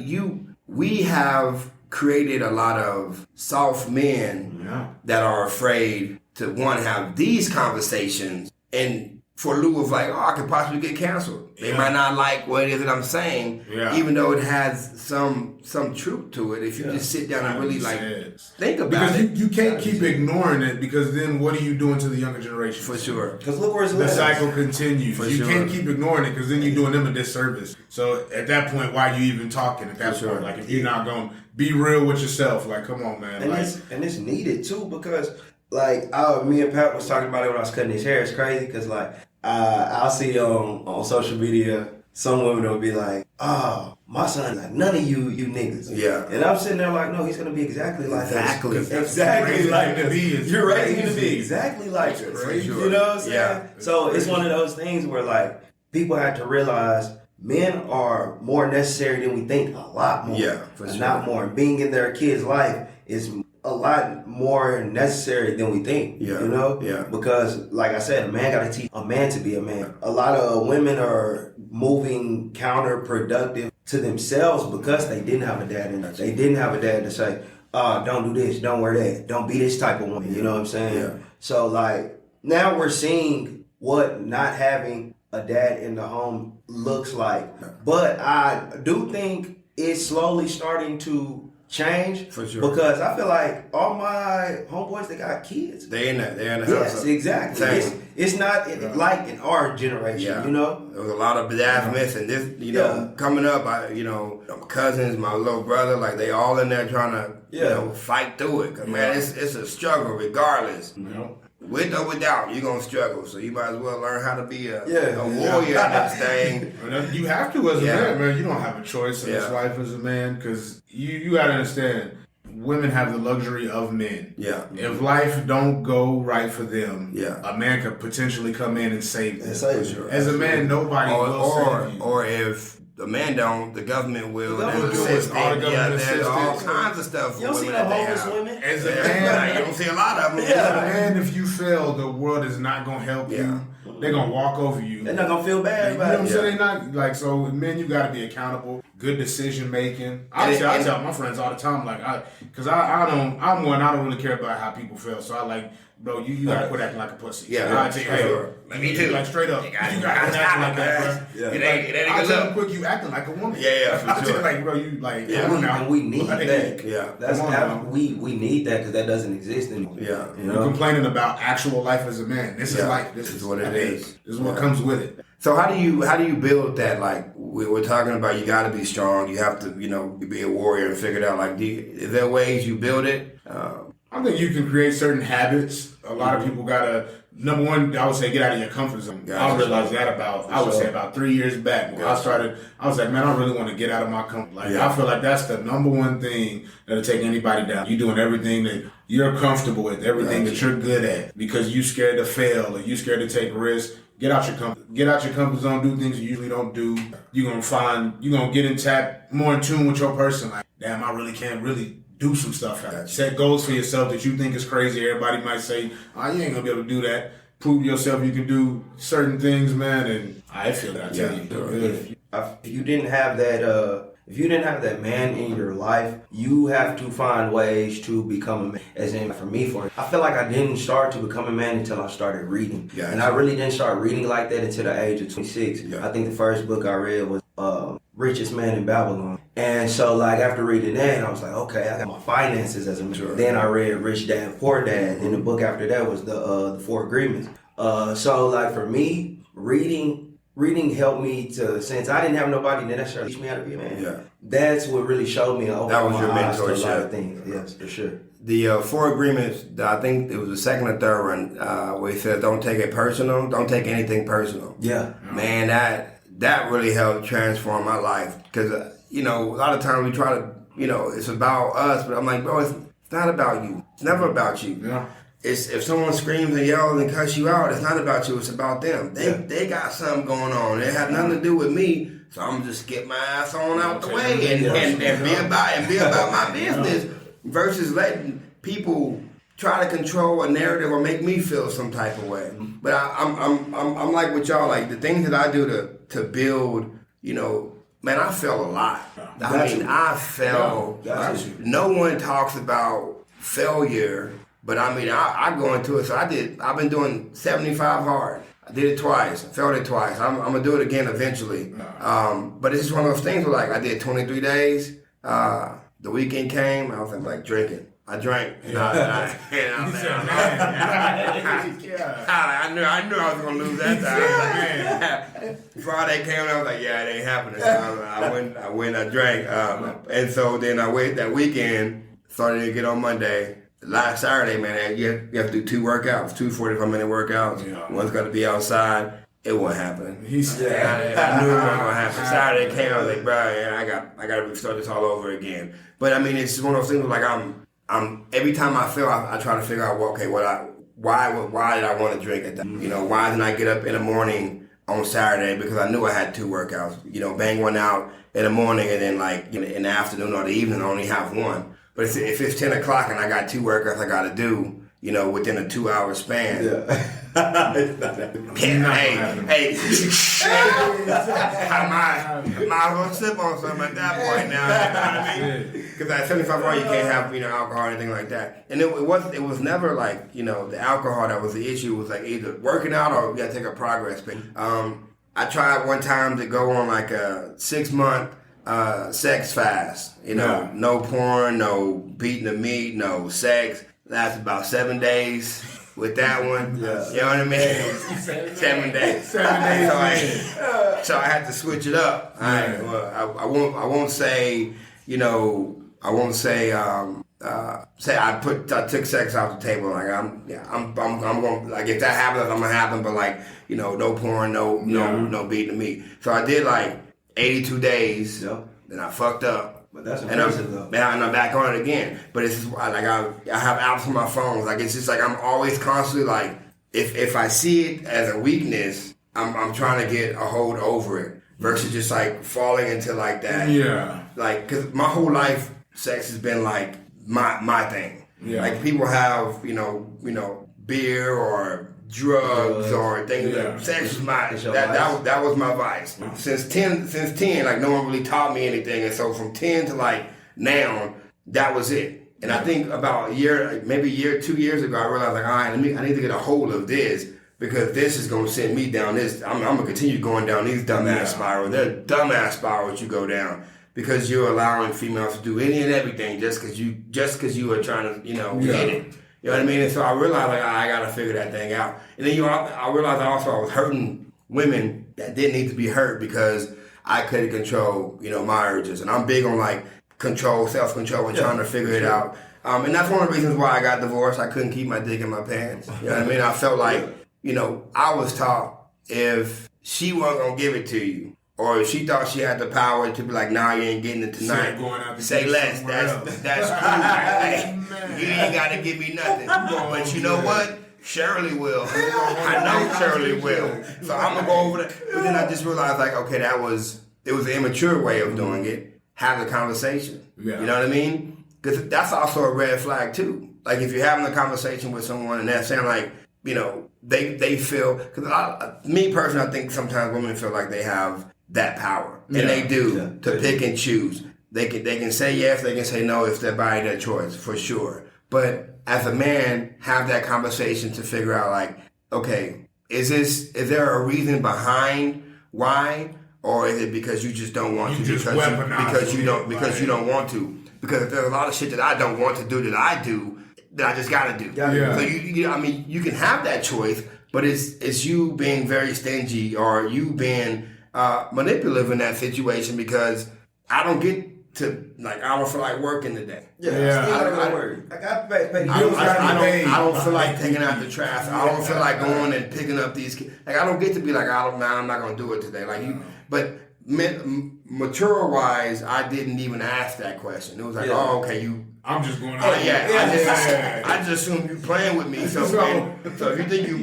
we have created a lot of soft men that are afraid to have these conversations, and for lieu of like, I could possibly get canceled. They might not like what it is that I'm saying, even though it has some truth to it. If you just sit down and really think about it. Because you can't keep ignoring it, because then what are you doing to the younger generation? For sure. Because look where it's the cycle continues. You can't keep ignoring it, because then you're doing them a disservice. So at that point, why are you even talking at that point? Like, if you're not going to be real with yourself, like, come on, man. And it's needed too, because like me and Pat was talking about it when I was cutting his hair. It's crazy because like I'll see on social media some women will be like, "Oh, my son, like none of you niggas." Yeah. And I'm sitting there like, no, he's gonna be exactly like this. Exactly like this. You're raising him to be exactly like this. Sure. You know what I'm saying? Yeah. So it's one of those things where like people have to realize men are more necessary than we think. A lot more. Yeah, for sure. Not more. Being in their kid's life is a lot more necessary than we think, you know? Yeah. Because, like I said, a man got to teach a man to be a man. A lot of women are moving counterproductive to themselves because they didn't have a dad in it. They didn't have a dad to say, don't do this, don't wear that, don't be this type of woman, you know what I'm saying? Yeah. So, like, now we're seeing what not having a dad in the home looks like. But I do think it's slowly starting to change, for sure, because I feel like all my homeboys, they got kids. They're in the house. Yes, exactly. It's not like in our generation, you know. There was a lot of dads missing. This, coming up, my cousins, my little brother, like they all in there trying to, fight through it. Cause man, it's a struggle regardless. With or without, you're gonna struggle. So you might as well learn how to be a warrior in this thing. You have to as a man. You don't have a choice in this life as a man, because you gotta understand, women have the luxury of men. Yeah. If life don't go right for them, a man could potentially come in and save them. As a man, nobody will save you. Or if the man don't, the government will. There's all kinds of stuff. You don't see no homeless women. As a man, you don't see a lot of them. As a man, if you fail, the world is not gonna help you. They're gonna walk over you. They're not gonna feel bad about it. You know what I'm saying? They're not like, so men, you gotta be accountable. Good decision making. I tell my friends all the time, like I don't really care about how people feel. So I like, bro, you gotta quit acting like a pussy. Yeah, I tell you, hey, me too. Like straight up, you gotta quit acting like that, bro. It ain't I tell them quick, you acting like a woman. For sure. Like, bro, you like, and we need that. Yeah, we need that, because that doesn't exist anymore. Yeah, you're complaining about actual life as a man. This is life. This is what it is. This is what comes with it. So how do you build that? Like we're talking about, you got to be strong. You have to be a warrior and figure it out. Like, is there ways you build it? I think you can create certain habits. A lot of people gotta. Number one, I would say get out of your comfort zone. I realized that about 3 years back. When I started, I was like, man, I really want to get out of my comfort. Like, I feel like that's the number one thing that'll take anybody down. You doing everything that you're comfortable with, everything that you're good at, because you scared to fail or you scared to take risks. Get out your comfort zone. Do things you usually don't do. You're gonna get more in tune with your person. Like, damn, I really can't do some stuff. Set goals for yourself that you think is crazy. Everybody might say, you ain't gonna be able to do that. Prove to yourself you can do certain things, man. And I feel that. I tell you. If you didn't have that man in your life, you have to find ways to become a man. As in, I feel like I didn't start to become a man until I started reading. And I really didn't start reading like that until the age of 26. I think the first book I read was Richest Man in Babylon. And so, like, after reading that, I was like, okay, I got my finances as a man. Then I read Rich Dad, Poor Dad. And the book after that was the Four Agreements. So, like, for me, reading helped me to, since I didn't have nobody that necessarily teach me how to be a man. That's what really showed me. That was your mentorship. A lot of things. Yes, for sure. The Four Agreements, I think it was the second or third one, where he said, don't take it personal. Don't take anything personal. Yeah. Man, that really helped transform my life. Because, a lot of times we try to, it's about us. But I'm like, bro, it's not about you. It's never about you. Yeah. It's if someone screams and yells and cuss you out, it's not about you. It's about them. They got something going on. It had nothing to do with me. So I'm just get my ass on out the way and be about my business versus letting people try to control a narrative or make me feel some type of way. But I'm like with y'all, like the things that I do to build, you know, man, I fell a lot. I fell. No one talks about failure, but I go into it. So I've been doing 75 hard. I did it twice. I failed it twice. I'm gonna do it again eventually. But it's just one of those things where like I did 23 days. The weekend came. I was like drinking. I drank. I knew I was gonna lose that time. Friday came and I was like, yeah, it ain't happening. So I drank. And so then I waited that weekend, started to get on Monday. Last Saturday, man, you have to do 2 workouts, 2 45-minute workouts. Yeah. One's got to be outside. It wasn't happening. I knew it wasn't gonna happen. Saturday came, I was like, bro, I gotta start this all over again. But I mean, it's one of those things where, like I'm every time I fail, I try to figure out, well, okay, why did I want to drink at that? You know, why didn't I get up in the morning on Saturday? Because I knew I had 2 workouts. You know, bang one out in the morning, and then like in the afternoon or the evening, I only have one. But if it's 10 o'clock and I got 2 workouts I got to do, you know, within a 2-hour span. Yeah. Hey, I might as well sip on something at that point now. You know what I mean? Because at 75 hours you can't have, you know, alcohol or anything like that. And it was never like, you know, the alcohol that was the issue. It was like either working out or you got to take a progress pill. I tried one time to go on like a 6-month sex fast. You know, no porn, no beating the meat, no sex. Lasted about 7 days with that one. Yeah. You know what I mean? 7 days. 7 days. So I had to switch it up. Yeah. I won't say, you know, I won't say say I took sex off the table. Like I'm going, like if that happens, I'm gonna happen. But like, you know, no porn, no beating the meat. So I did like 82 days. Yep. Then I fucked up. But that's impressive though. And I'm back on it again. But it's just like I have apps on my phone. Like it's just like I'm always constantly like if I see it as a weakness, I'm trying to get a hold over it versus just like falling into like that. Yeah. Like because my whole life, sex has been like my thing. Yeah. Like people have you know beer or drugs or things like sex was my that was my vice. Since 10 like no one really taught me anything, and so from 10 to like now that was it. And I think about a year, maybe 2 years ago, I realized like, all right, I need to get a hold of this because this is gonna send me down this. I'm gonna continue going down these dumbass spirals. They're dumbass spirals you go down because you're allowing females to do any and everything just because you are trying to hit it. You know what I mean? And so I realized, like, I got to figure that thing out. And then, I realized also I was hurting women that didn't need to be hurt because I couldn't control, my urges. And I'm big on, like, control, self-control, and trying to figure it out. And that's one of the reasons why I got divorced. I couldn't keep my dick in my pants. You know what I mean? I felt like, I was taught if she wasn't going to give it to you, or if she thought she had the power to be like, nah, you ain't getting it tonight. Say less. That's cool. You ain't got to give me nothing. But you know what? Shirley will. I know Shirley will. So I'm going to go over that. But then I just realized, like, okay, it was an immature way of doing it. Have the conversation. Yeah. You know what I mean? Because that's also a red flag, too. Like, if you're having a conversation with someone and they're saying, like, they feel, because me personally, I think sometimes women feel like they have that power, and they do to pick and choose. They can say yes, they can say no if they're by their choice, for sure. But as a man, have that conversation to figure out, like, okay, is there a reason behind why, or is it because you just don't want to? Because you don't want to. Because if there's a lot of shit that I don't want to do that I do, that I just gotta do. Yeah. So you can have that choice, but it's you being very stingy or you being manipulative in that situation because I don't get to, like, I don't feel like working today. I don't feel like taking out the trash. I don't feel like going and picking up these kids. Like, I don't get to be like, I'm not going to do it today. Like but mature wise, I didn't even ask that question. It was like, oh, okay, I'm just going out. I just assume you playing with me. So if you think you're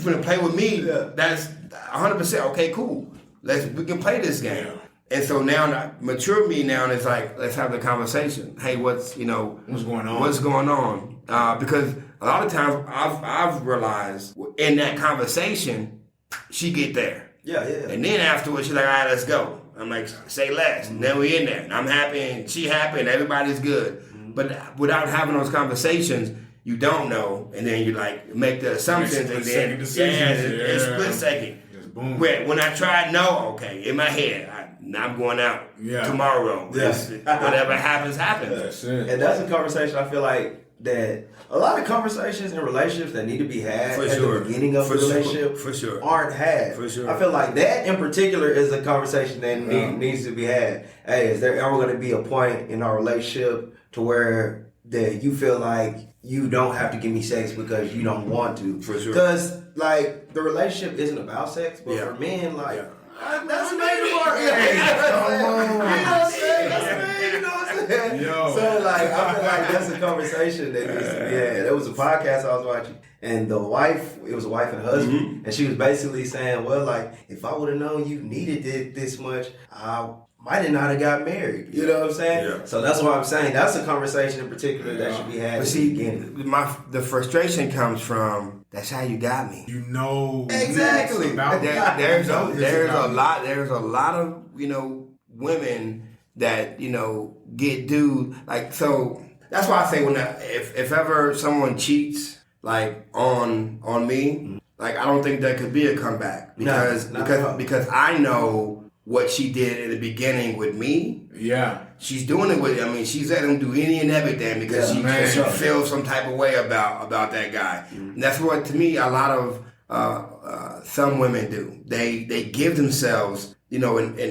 going to play with me, that's 100% okay, cool. We can play this game. Yeah. And so now, mature me now is like, let's have the conversation. Hey, what's going on? What's going on? Because a lot of times I've realized in that conversation, she get there. Yeah. And then afterwards, she's like, all right, let's go. I'm like, say less. And then we in there. And I'm happy and she happy and everybody's good. But without having those conversations, you don't know. And then you like make the assumptions and then it's split second. Boom. When I tried no, okay, in my head, I'm going out tomorrow. Whatever happens. That's it. And that's a conversation I feel like that a lot of conversations in relationships that need to be had at the beginning of a relationship aren't had. For sure. I feel like that in particular is a conversation that needs to be had. Hey, is there ever going to be a point in our relationship to where that you feel like you don't have to give me sex because you don't want to? For sure. Because like the relationship isn't about sex, but for men, like that's a major part. You know what I'm saying? So like I feel like that's a conversation that needs to be had. There was a podcast I was watching, and the wife, it was a wife and husband, and she was basically saying, well, like if I would have known you needed it this much, I might have not have got married. You know what I'm saying? Yeah. So that's what I'm saying. That's a conversation in particular that should be had at the beginning. The frustration comes from that's how you got me. You know exactly. There's a lot of women that get dudes like so. That's why I say if ever someone cheats like on me, like I don't think there could be a comeback because I know what she did in the beginning with me. Yeah. She's doing it with, she's let him do any and everything because she feels some type of way about that guy. And that's what, to me, a lot of some women do. They give themselves, in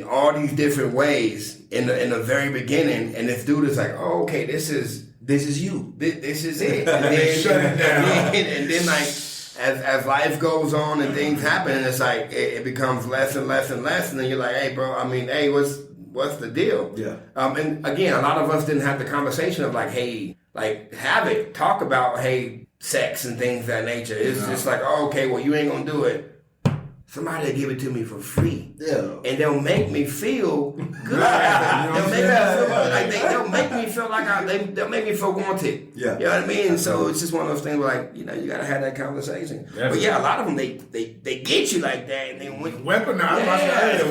all these different ways in the very beginning, and this dude is like, oh, okay, this is you. This is it. And then, shut it down. And then like, as life goes on and things happen, and it's like it becomes less and less and less, and then you're like, hey, bro, hey, what's the deal? Yeah. And again, a lot of us didn't have the conversation of like, hey, like talk about sex and things of that nature. It's just like, oh, okay, well, you ain't gonna do it. Somebody will give it to me for free. Yeah. And they'll make me feel good. They'll make me feel like they'll make me feel wanted. Yeah. You know what I mean? So it's just one of those things where like, you gotta have that conversation. Definitely. But yeah, a lot of them they get you like that and then weaponize. Yeah, and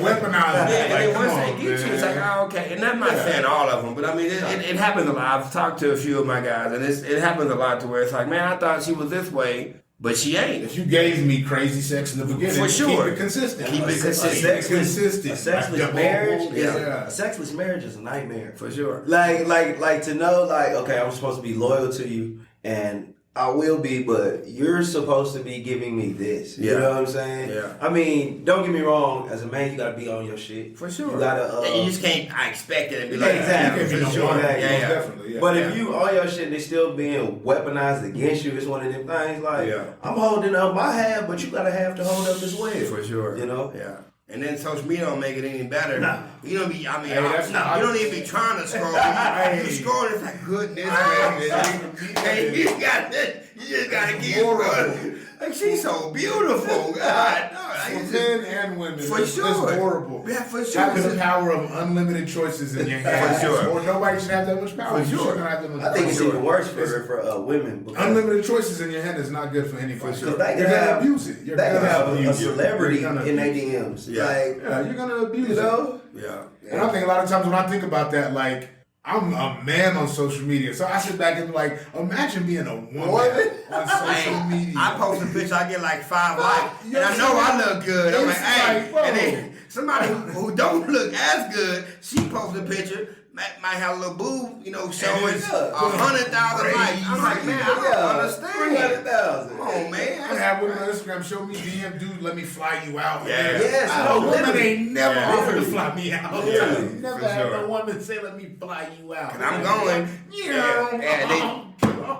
then once they get you, man. it's like, oh, okay. And I'm not saying all of them, but I mean it happens a lot. I've talked to a few of my guys, and it happens a lot to where it's like, man, I thought she was this way. But she ain't. If you gave me crazy sex in the beginning, for sure, keep it consistent. A sexless marriage is a nightmare. For sure. Like to know, like, okay, I'm supposed to be loyal to you, and I will be, but you're supposed to be giving me this. You know what I'm saying? Yeah. I mean, don't get me wrong. As a man, you gotta be on your shit. For sure. You gotta. You just can't. I expect it and be like, exactly. For sure. Definitely. Yeah. But if you on your shit and it's still being weaponized against you, it's one of them things. Like, I'm holding up my half, but you gotta have to hold up as well. For sure. You know? Yeah. And then social media don't make it any better. Nah. You don't be, you don't even be trying to scroll. You scroll, it's like, goodness gracious. Hey, you just gotta keep scrolling. Like, she's so beautiful. God, no. For men and women, for sure. It's horrible. Yeah, for sure. Having the power of unlimited choices in your hands. For sure. Or nobody should have that much power. For sure. I think it's even worse for women. Unlimited choices in your hand is not good for anybody. Because you're gonna abuse it. They can have a celebrity in their DMs. Yeah, you're gonna abuse it. Yeah. And I think a lot of times when I think about that, like, I'm a man on social media, so I sit back and like, imagine being a woman on social media. I post a picture, I get like 5 likes, and I know I look good. I'm like, hey, and then somebody who don't look as good, she posts a picture, might have a little boob, showing 100,000 likes. I'm like, man, I don't understand. 300,000. Come on, man. I have women on Instagram show me DM, dude, let me fly you out. Yeah. Yes, no woman ain't never offered to fly me out. Yeah. Never had no woman say, let me fly you out. And I'm going. Yeah.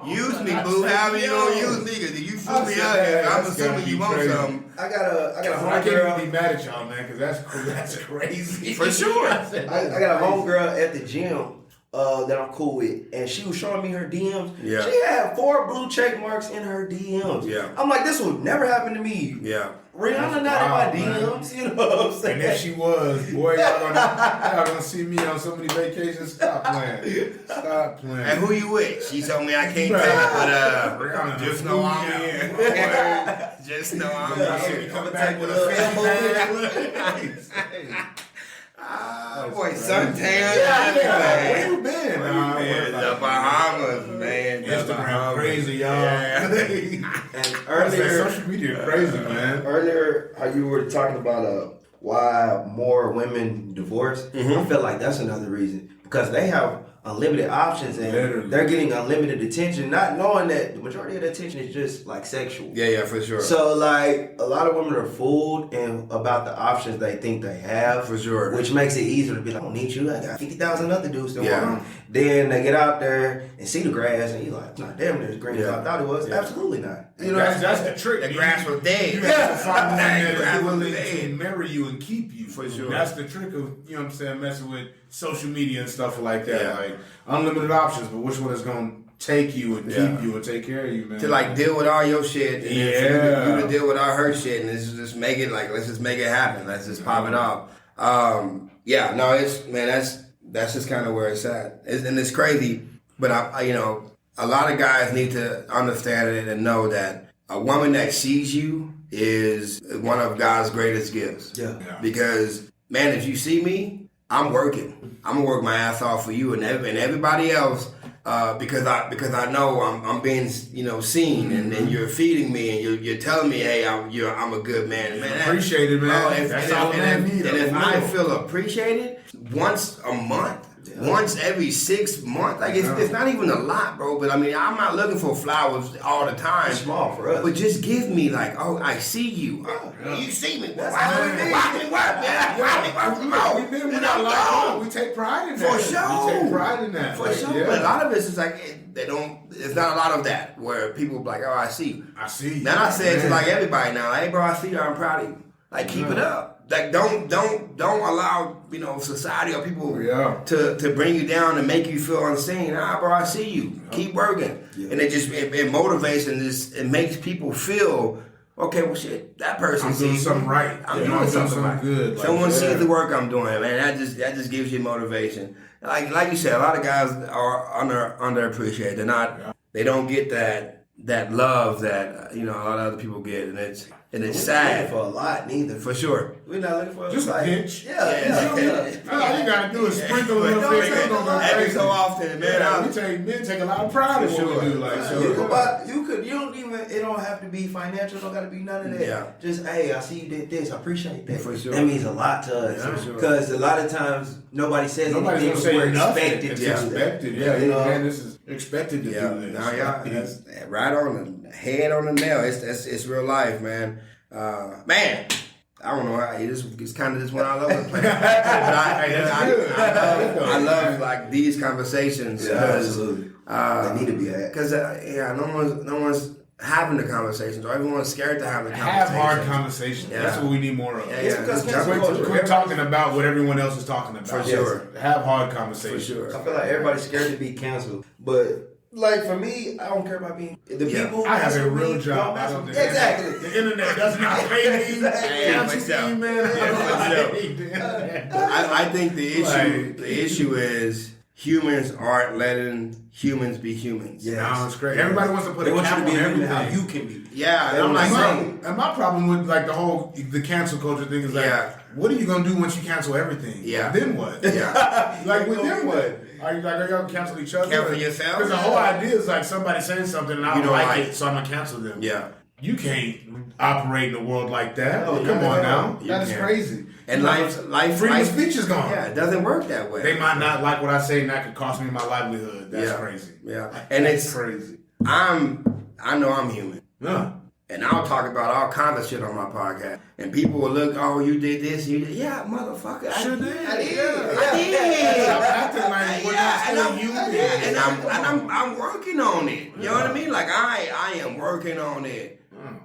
Use me, boo. However you gonna use me, because if you fool me out here, I'm assuming you want something. I got a I can't even be mad at y'all, man, because that's crazy. For sure. I got a homegirl at the gym that I'm cool with, and she was showing me her DMs. Yeah. She had 4 blue check marks in her DMs. Yeah. I'm like, this would never happen to me. Yeah. Rihanna not in my DMs, you know what I'm saying? And if she was, boy, y'all gonna see me on so many vacations. Stop playing. Stop playing. And who you with? She told me I can't tell it, but Rihanna just know I'm in. Just know I'm She in. coming back with a film. Boy, suntan. Where you been? The Bahamas, man. Instagram crazy, y'all. And Earlier, social media crazy, man. Earlier, how you were talking about why more women divorce, I feel like that's another reason. Because they have unlimited options and they're getting unlimited attention, not knowing that the majority of the attention is just like sexual. Yeah, for sure. So like a lot of women are fooled about the options they think they have. For sure. Which makes it easier to be like, I don't need you, I got 50,000 other dudes that Yeah. want me. Then they get out there and see the grass and you're like, it's not damn near as green as I thought it was. Yeah. Absolutely not. You know, That's the trick. The grass was dead. You have to find one that Grass is was willing dead. to marry you and keep you. For sure. That's the trick of, you know what I'm saying, messing with social media and stuff like that. Yeah. Like, unlimited options, but which one is going to take you and keep you and take care of you, man? To like deal with all your shit, and Yeah. you to deal with all her shit, and let's just make it like let's just make it happen. Let's just pop it off. Yeah, no, it's man, that's just kind of where it's at, and it's crazy. But I you know, a lot of guys need to understand it and know that a woman that sees you is one of God's greatest gifts. Yeah. Because man, if you see me, I'm working. I'm gonna work my ass off for you and everybody else. Because I know I'm being seen and you're feeding me and you're telling me, hey, I'm a good man. Man, appreciate it, man. That's all I need. And if I feel appreciated once a month, once every 6 months, like it's not even a lot, bro. But I mean, I'm not looking for flowers all the time. It's small for us. But just give me like, oh, I see you. You see me. Why me work, man? Why me work more? We take pride in that. For sure. We take pride in that. For sure. Yeah. But a lot of it is like there's not a lot of that where people be like, oh, I see you. I see you. Then I say it to like everybody now, hey bro, I see you, I'm proud of you. Like keep it up. Like don't allow, society or people to bring you down and make you feel unseen. Nah, bro, I see you. Keep working. Yeah. And it motivates and it makes people feel, okay, well shit, that person I'm doing sees something right. I'm doing something right. Good. Someone sees the work I'm doing, man. That just gives you motivation. Like you said, a lot of guys are underappreciated. They're not. They don't get that love that a lot of other people get, and it's sad. For a lot, neither. For sure. We're not looking for Just a pinch. Yeah. All you gotta do is sprinkle a little bit. Every so often, man. Men take a lot of pride in what we do. Like, It don't have to be financial. Don't got to be none of that. Yeah. Just, hey, I see you did this. I appreciate that. For sure. That means a lot to us. Yeah, for sure. Because a lot of times nobody says nobody's anything. gonna say We're nothing. expected It's to do expected. that. Man, this is expected to do this. No, yeah, that's right on the head on the nail. It's real life, man. Man, I don't know. It's kind of just went all over the place. But I love like these conversations because they need to be had. Because no one's having the conversations, or everyone's scared to have the conversations. Have hard conversations. Yeah. That's what we need more of. It's because cancel culture. Quit talking about what everyone else is talking about. For sure. Have hard conversations. For sure. I feel like everybody's scared to be canceled, but like for me, I don't care about being the people. I have a real me, job. Exactly. The internet does not pay me. Cancel me, man. I think the issue is humans aren't letting humans be humans. Yeah, no, it's great. Everybody wants to put a cap on everything. How you can be. Yeah, and I'm like, and my problem with like the cancel culture thing is like, what are you gonna do once you cancel everything? Yeah. Then what? Yeah. Like with them what? Are you gonna cancel each other? Cancel yourself? Because the whole idea is like somebody saying something and I don't like it, so I'm gonna cancel them. Yeah. You can't operate in a world like that. No, Come on now. You That is can't. crazy. And life freedom of speech is gone. Yeah, it doesn't work that way. They might not like what I say and that could cost me my livelihood. That's crazy. Yeah. And it's crazy. I know I'm human. Yeah. And I'll talk about all kinds of shit on my podcast. And people will look, oh, you did this, yeah, motherfucker. I Sure did. I did. Stop acting like we're not still human. And I'm working on it. You know what I mean? Like I am working on it.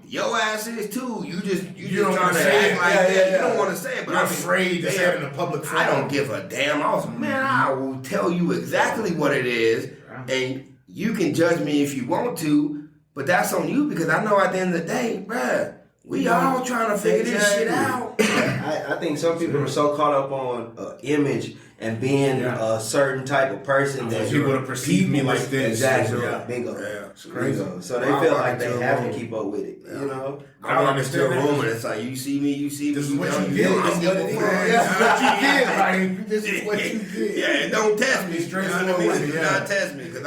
Your ass is too. You just don't trying to say act it. like Yeah, that. yeah, You don't yeah. want to say it, but You're afraid to say it in a public forum. I don't give a damn. Man, I will tell you exactly what it is, and you can judge me if you want to, but that's on you because I know at the end of the day, bruh, we all trying to figure this shit out. I think some people are so caught up on image and being a certain type of person that people to perceive me like this. Exactly. Yeah. Bingo. Yeah, It's crazy. So they feel like they have to keep up with it. You know? I don't understand a room and it's like, you see me. This is what know, you get. I'm This is what giving it a fuck. is. This is what you get. Like, this is what you get. Yeah, don't test me. Straight You know what I forward, mean? Do yeah. not test me because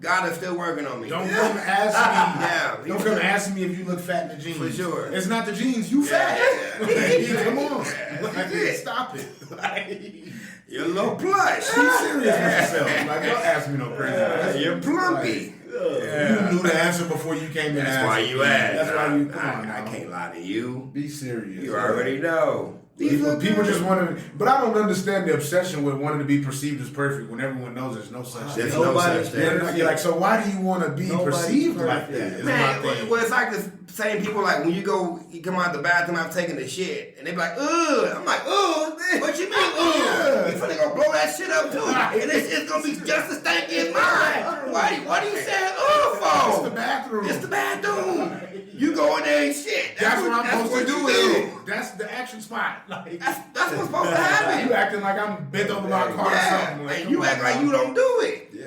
God is still working on me. Don't come ask me. Yeah. Don't come ask me if you look fat in the jeans. For sure. It's not the jeans. You fat. Yeah. Come on. That's it. Stop it. You're a little plush. Be serious with yourself. Like, don't ask me no crazy. You're plumpy. You knew the answer before you came in. That's why you asked. That's why you. Come on, I now. can't lie to you. Be serious. You already know. People just want to, but I don't understand the obsession with wanting to be perceived as perfect when everyone knows there's no such thing. There's no such thing. You're like, so why do you want to be perceived like that? Is my Man, thing. well, it's like the same people like when you come out the bathroom after taking the shit, and they be like, ugh. I'm like, ugh. What you mean, ugh? You finna go blow that shit up too, and it's gonna be just as stanky as mine. What do you say ugh for? It's the bathroom. It's the bathroom. You go in there and shit. That's what I'm supposed to do you with it. That's the action spot. Like, That's what's supposed to happen. you acting like I'm bent over my car or something. Like, and you act like you don't do it. Yeah.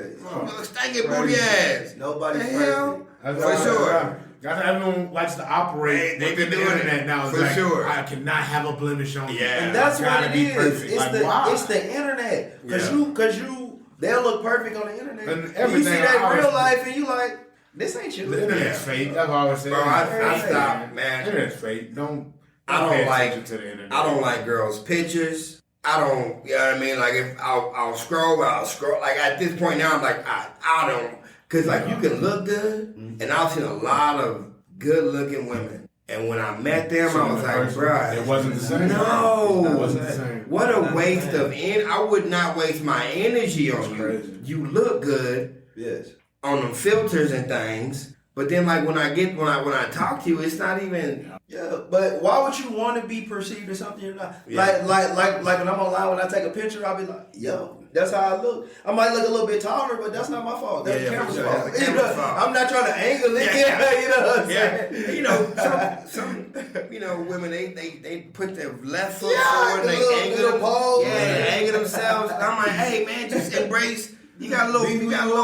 Stanky booty ass. Nobody's The hell? perfect. For sure. That's everyone likes to operate They within be the doing internet it. now. It's For like, sure. I cannot have a blemish on me. Yeah. And that's I what gotta it be is. perfect. It's Like, why? it's the internet. Cause Yeah. you they'll look perfect on the internet. And And you everything see that in I real always- life and you like, this ain't you. The internet's fake. That's what I always say. Bro, I stopped, man. The internet's fake. Don't I don't pay like attention to the internet. I don't like girls' pictures. I don't, you know what I mean? Like if I'll scroll. Like at this point now, I'm like I don't, cause like you can look good, and I've seen a lot of good looking women, and when I met them, I was like, bruh, it wasn't the same. No, It wasn't the same. what a waste of I would not waste my energy on you. crazy. You look good Yes. on them filters and things, but then like when I talk to you, it's not even. Yeah, but why would you want to be perceived as something you're not? Yeah. Like when I'm online, when I take a picture, I'll be like, yo, that's how I look. I might look a little bit taller, but that's not my fault. That's Yeah, the camera's for sure. fault. That's the camera's fault. I'm not trying to angle it. Yeah. You know what I'm Yeah, saying? you know, some women they put their left foot Yeah, forward and the they little- angle little them, pose. they angle themselves. And I'm like, hey man, just embrace. You got a little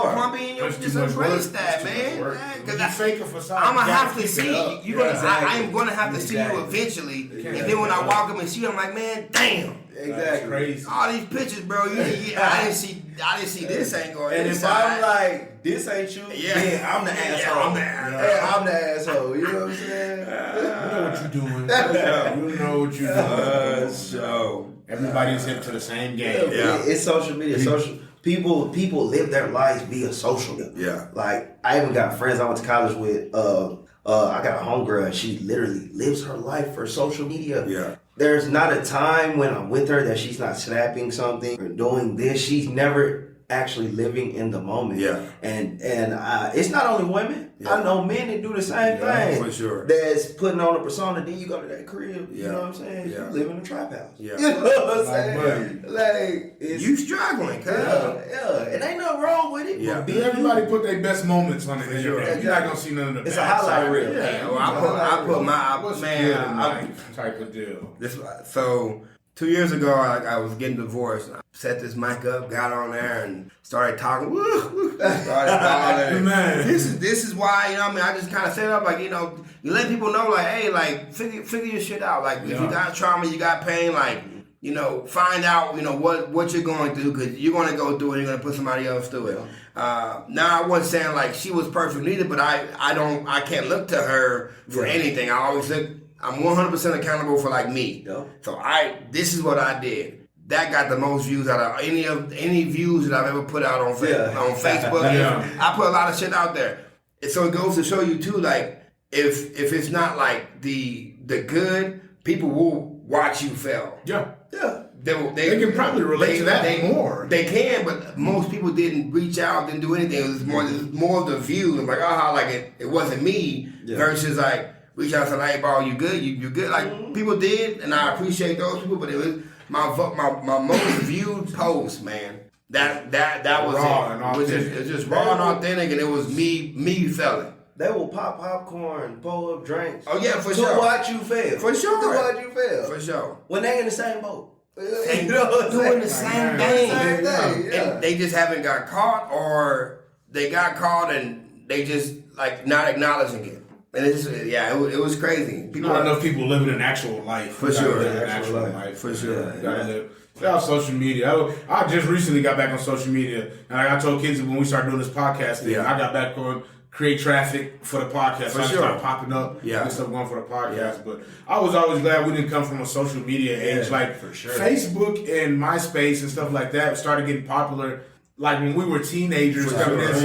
plumpy in your, That's too just much embrace work. that, That's too much man. work. Because You fake a facade. I'm gonna You have gotta to keep it see up. you. Yeah, exactly. I am gonna have to see you eventually. And then when I walk up and see you, I'm like, man, damn. That's Exactly. crazy. All these pictures, bro. I didn't see this angle. And if I'm like, this ain't you, then I'm the asshole. I'm the asshole. Yeah, I'm the asshole. You know what I'm saying? You know what you're doing. You know what you're doing. So Everybody's hip to the same game. Yeah. It's social media. People live their lives via social media. Yeah. Like I even got friends I went to college with. I got a homegirl and she literally lives her life for social media. Yeah. There's not a time when I'm with her that she's not snapping something or doing this. She's never actually living in the moment. Yeah. And it's not only women. Yeah. I know men that do the same Yeah, thing. for sure. That's putting on a persona. Then you go to that crib. You Yeah. know what I'm saying? Yeah. You live in a trap house. Yeah. You know what I'm Like saying? Like it's You struggling, cuz. yeah. It ain't nothing wrong with it. Yeah. But Everybody put their best moments on the internet. sure. You're not gonna see none of the It's a bad highlight side. reel. Yeah, well, I put my What's man. good in life type of deal. So 2 years ago, I was getting divorced. I set this mic up, got on there, and started talking. Started calling. Man. This is why, you know what I mean? I just kind of set it up like, you know, you let people know like, hey, like figure your shit out. Like if you got trauma, you got pain, like, you know, find out, you know, what you're going through, because you're going to go through it and you're going to put somebody else through it. Now I wasn't saying like she was perfect neither, but I can't look to her for anything. I always look. I'm 100% accountable for like me. Yeah. So this is what I did. That got the most views out of any views that I've ever put out on on Facebook. Yeah. I put a lot of shit out there. And so it goes to show you too, like if it's not like the good, people will watch you fail. Yeah. yeah. they can probably relate to that more. They can, but most people didn't reach out, didn't do anything. It was more of the view, like like it wasn't me versus like reach out and say, hey, bro, you good? You good? Like people did, and I appreciate those people, but it was my most viewed post, man. That was raw it. It was just raw and authentic, and it was me feeling. They will pop popcorn, pull up drinks. Oh yeah, for to sure. To watch you fail. For sure. To watch you fail. For sure. When they in the same boat. You know what I'm saying? Doing the same thing. And they just haven't got caught, or they got caught and they just like not acknowledging it. And it's just, it was crazy. Not enough people living an actual life. For sure. Live an actual life. For sure. Without social media. I just recently got back on social media, and like I told Kenzie when we started doing this podcast thing, I got back on create traffic for the podcast. So I started popping up and stuff going for the podcast. Yeah. But I was always glad we didn't come from a social media age. Like for sure. Facebook and MySpace and stuff like that started getting popular like when we were teenagers coming in.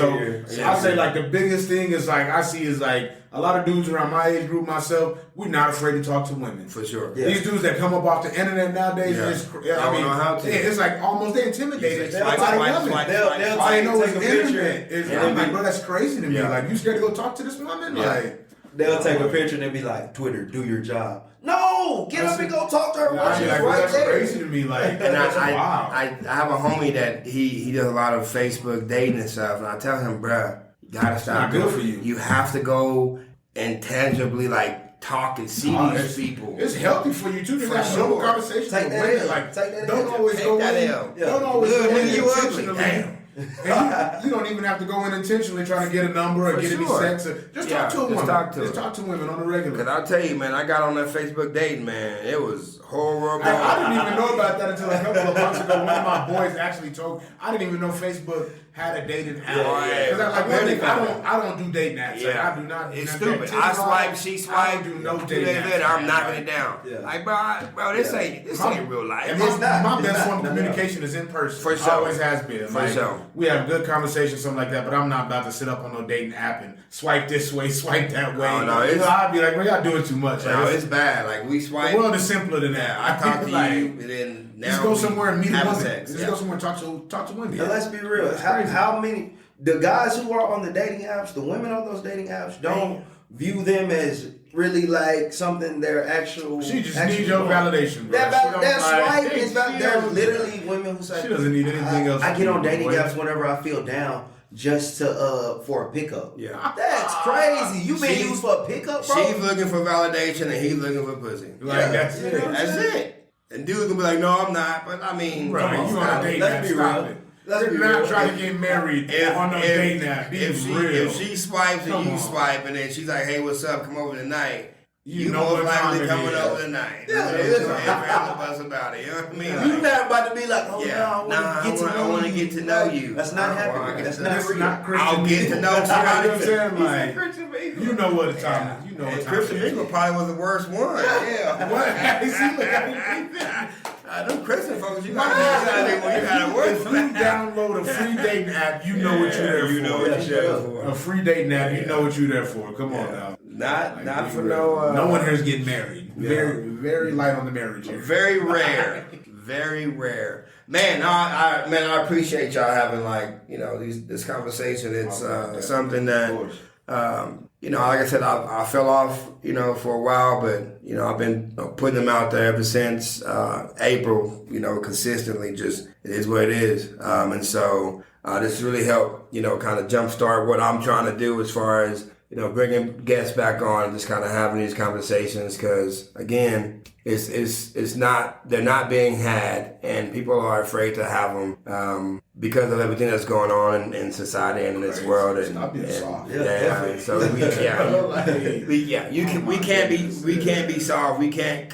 So I'll say like the biggest thing is like I see is like a lot of dudes around my age group, myself, we're not afraid to talk to women. For sure. Yeah. These dudes that come up off the internet nowadays, I mean, know how to. It's like almost they're intimidated. They'll take a picture. I'm like, bro, that's crazy to me. Like, you scared to go talk to this woman? Like, they'll take a picture and they'll be like, Twitter, do your job. No, get up and go talk to her. That's crazy to me. Like, and that's wild. I have a homie that he does a lot of Facebook dating and stuff, and I tell him, bruh, you gotta stop. It's not good for you. You have to go and tangibly like talk and see these people. It's healthy for you too to have normal conversations with women. Like, don't always go in. Don't always go in intentionally. And you don't even have to go in intentionally trying to get a number or get any sex. Just talk to a woman. Just talk to women on the regular. Because I'll tell you, man, I got on that Facebook dating, man. It was horrible. I didn't even know about that until a couple of months ago. One of my boys actually told me. I didn't even know Facebook had a dating app. Because I don't do dating apps. Like, I do not. It's stupid. I swipe, she swipe. I don't do no dating apps. I'm knocking it down. Like, bro, this ain't real life. And my best form of communication is in person. For sure. Always has been. For sure. We have good conversations, something like that, but I'm not about to sit up on no dating app and swipe this way, swipe that way. No, I'd be like, well, y'all doing too much. No, it's bad. Like, we swipe. The world is simpler than that. I talk to you, and then now just go somewhere and meet a woman. Sex. Just go somewhere and talk to women. Now, let's be real. How many, the guys who are on the dating apps, the women on those dating apps, don't view them as really like something they're actual. She just needs your validation, bro. That's right. There's literally women who say she doesn't need anything else. I get on dating apps whenever I feel down, just to for a pickup. Yeah, that's crazy. You been used for a pickup, bro? She's looking for validation and he's looking for pussy. Like that's it. That's it. And dude's gonna be like, no, I'm not. But I mean, right? You on a date app? Stop it. You're not trying to get married on no dating app. If she swipes and you swipe, and then she's like, hey, what's up? Come over tonight. You know most likely coming over tonight. Yeah, about it. You know what I mean? Like, you're not about to be like, oh no, I want to get to know you. That's not happening. That's not Christian. I'll get to know somebody. You know what the time is. You know what time Christian Mingle probably was the worst one. Yeah. What? Them Christian folks, you gotta work. If you download a free dating app, you know what you're there for. You know what you're there for. A free dating app, you know what you're there for. Come on now. Not for no. No one here's getting married. Very, very light on the marriage here. Very rare. Very rare. Man, I appreciate y'all having this conversation. It's something that like I said, I fell off for a while, but I've been putting them out there ever since April. Consistently. Just it is what it is, and so this really helped kind of jumpstart what I'm trying to do as far as bringing guests back on and just kind of having these conversations, because again, it's not, they're not being had, and people are afraid to have them because of everything that's going on in society and in this world. We can't be soft. We can't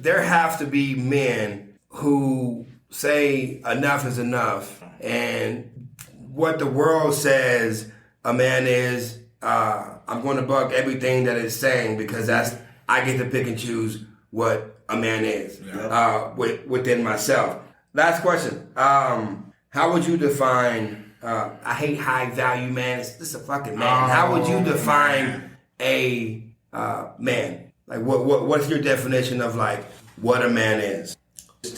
there have to be men who say enough is enough, and what the world says a man is, I'm going to buck everything that it's saying, because I get to pick and choose what a man is within myself. Last question. How would you define, I hate high value man, this is a fucking man. How would you define a man? Like what's your definition of like what a man is?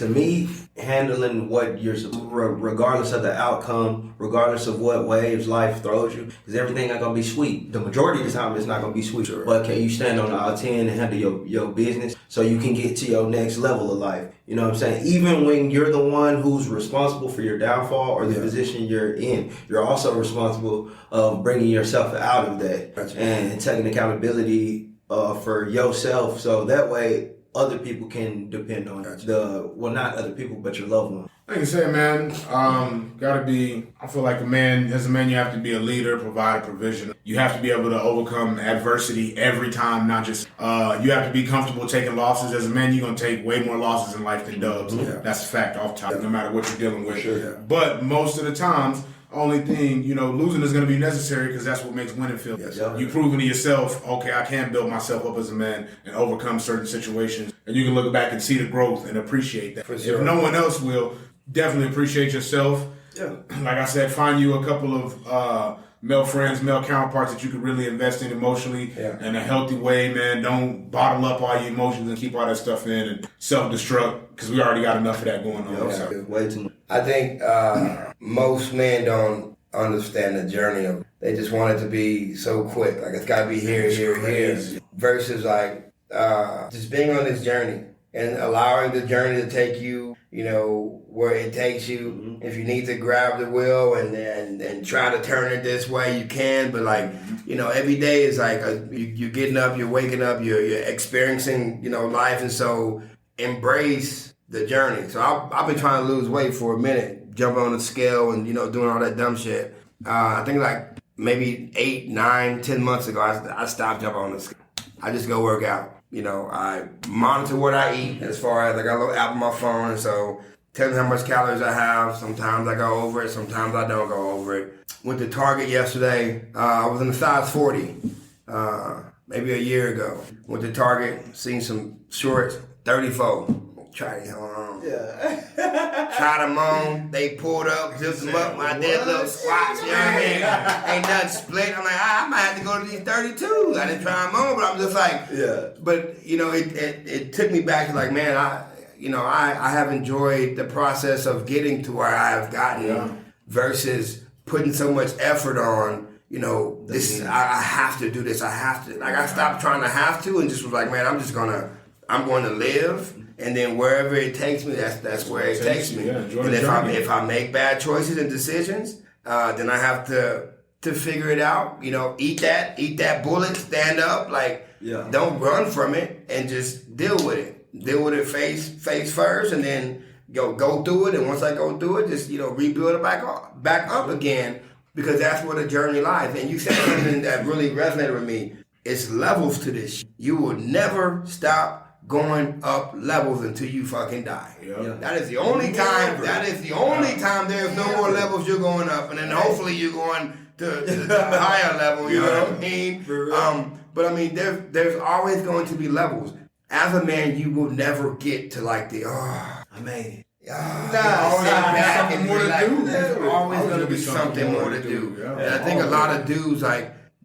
to me, handling what you're, regardless of the outcome, regardless of what waves life throws you, because everything not gonna be sweet. The majority of the time, it's not gonna be sweet. Sure. But can you stand on the all 10 and handle your business so you can get to your next level of life? You know what I'm saying? Even when you're the one who's responsible for your downfall or the position you're in, you're also responsible of bringing yourself out of that and taking accountability for yourself. So that way, other people can depend on not other people, but your loved one. Like you said, man, I feel like as a man, you have to be a leader, provide a provision. You have to be able to overcome adversity every time, not just, you have to be comfortable taking losses. As a man, you're going to take way more losses in life than dubs. Yeah. That's a fact off top, no matter what you're dealing with. Sure, yeah. But most of the times, only thing, losing is going to be necessary because that's what makes winning feel. Yes, you proving to yourself, okay, I can build myself up as a man and overcome certain situations. And you can look back and see the growth and appreciate that. For sure. If no one else will, definitely appreciate yourself. Yeah. Like I said, find you a couple of male friends, male counterparts that you could really invest in emotionally in a healthy way, man. Don't bottle up all your emotions and keep all that stuff in and self-destruct because we already got enough of that going on. So. Way too much. I think most men don't understand the journey of it. They just want it to be so quick. Like it's got to be here. Versus like just being on this journey and allowing the journey to take you, where it takes you. Mm-hmm. If you need to grab the wheel and try to turn it this way, you can. But like, every day is like you're getting up, you're waking up, you're experiencing, life. And so embrace the journey. So I've been trying to lose weight for a minute, jumping on the scale and, doing all that dumb shit. I think like maybe 8, 9, 10 months ago, I stopped jumping on the scale. I just go work out. I monitor what I eat as far as I got a little app on my phone. And so tell me how much calories I have. Sometimes I go over it. Sometimes I don't go over it. Went to Target yesterday. I was in a size 40, maybe a year ago. Went to Target, seen some shorts, 34. Try them on. Yeah. Tried them on. They pulled up, zipped them up. I did little squats. You know what I mean? Ain't nothing split. I'm like, I might have to go to these 32. I didn't try them on, but I'm just like, But it took me back to like, man, I have enjoyed the process of getting to where I have gotten versus putting so much effort on. I have to do this. I have to. Like I stopped trying to have to and just was like, man, I'm going to live. And then wherever it takes me, that's where it takes me. Yeah, and if I make bad choices and decisions, then I have to figure it out. Eat that bullet, stand up, don't run from it, and just deal with it. Deal with it face first, and then go through it. And once I go through it, just rebuild it back up again, because that's where the journey lies. And you said something that really resonated with me. It's levels to this. You will never stop going up levels until you fucking die. Yeah. That is the only time. That is the only time there's no more levels you're going up, and then hopefully you're going to the higher level. You know what I mean? But I mean, there's always going to be levels. As a man, you will never get to like I made it. There's always going to be something more to do. Yeah. And I think a lot of dudes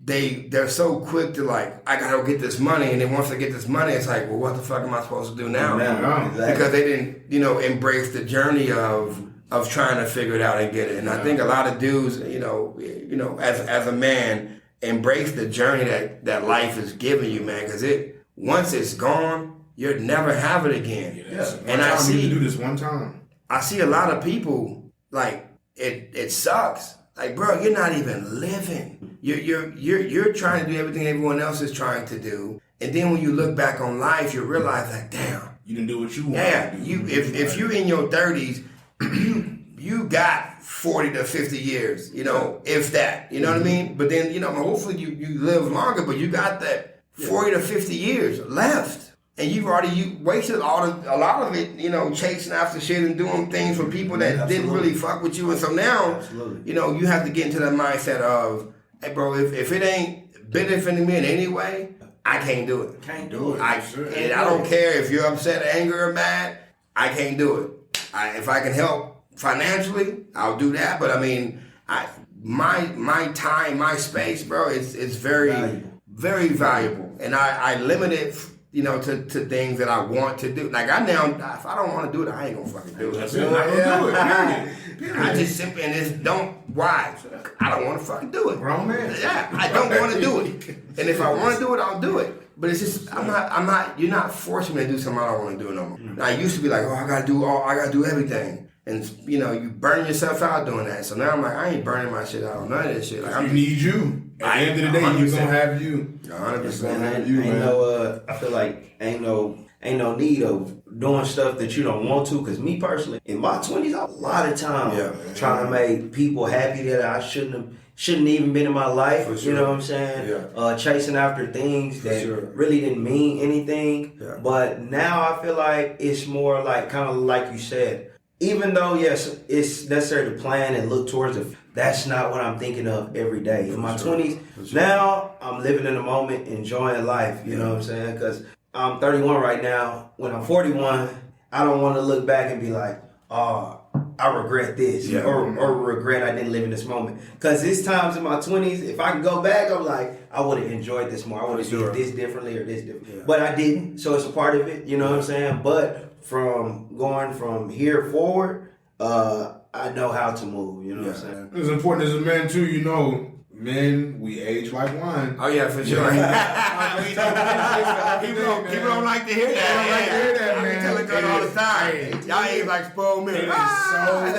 they're so quick to like, I gotta go get this money, and then once they get this money, it's like, well, what the fuck am I supposed to do now? Exactly. Because they didn't, embrace the journey of trying to figure it out and get it. And I think a lot of dudes, as a man, embrace the journey that life is giving you, man. Because once it's gone, you'll never have it again. Yes. And I see you do this one time. I see a lot of people like it sucks. Like, bro, you're not even living. You're trying to do everything everyone else is trying to do, and then when you look back on life, you realize like, damn, you didn't do what you wanted. Yeah, if you're in your 30s, you got 40 to 50 years, if that, what I mean. But then hopefully you live longer, but you got that 40 to 50 years left. And you wasted a lot of it, chasing after shit and doing things for people that didn't really fuck with you. And so now, you have to get into that mindset of, hey, bro, if it ain't benefiting me in any way, I can't do it. Can't do it. And I don't care if you're upset, angry, or mad. I can't do it. If I can help financially, I'll do that. But I mean, my time, my space, bro, it's very valuable. Very valuable. And I limit it. to things that I want to do. Like if I don't want to do it, I ain't gonna fucking do it. That's it. Not gonna do it. Period. I just simply why? I don't want to fucking do it. Grown man. Yeah, I don't want to do it. And if I want to do it, I'll do it. But it's just you're not forcing me to do something I don't want to do no more. Now, I used to be like, I gotta do everything. And you burn yourself out doing that. So now I'm like, I ain't burning my shit out on none of this shit. Like, need you. At the end of the day, you're gonna have you. 100%. I feel like ain't no need of doing stuff that you don't want to. Cause me personally, in my 20s, a lot of time trying to make people happy that I shouldn't even been in my life. For sure. You know what I'm saying? Yeah. Chasing after things that really didn't mean anything. Yeah. But now I feel like it's more like kind of like you said. Even though, yes, it's necessary to plan and look towards it, that's not what I'm thinking of every day. In my 20s, now I'm living in the moment, enjoying life, you know what I'm saying? Because I'm 31 right now. When I'm 41, I don't want to look back and be like, oh, I regret this or regret I didn't live in this moment. Because there's times in my 20s, if I can go back, I'm like, I would have enjoyed this more. I would have did this differently or this differently. But I didn't, so it's a part of it, you know what I'm saying? But from going from here forward, I know how to move, you know what I'm saying? It's important as a man too, men, we age like wine. Oh yeah, for sure. People don't like to hear that. I tell it all the time. Y'all age like spoiled men. It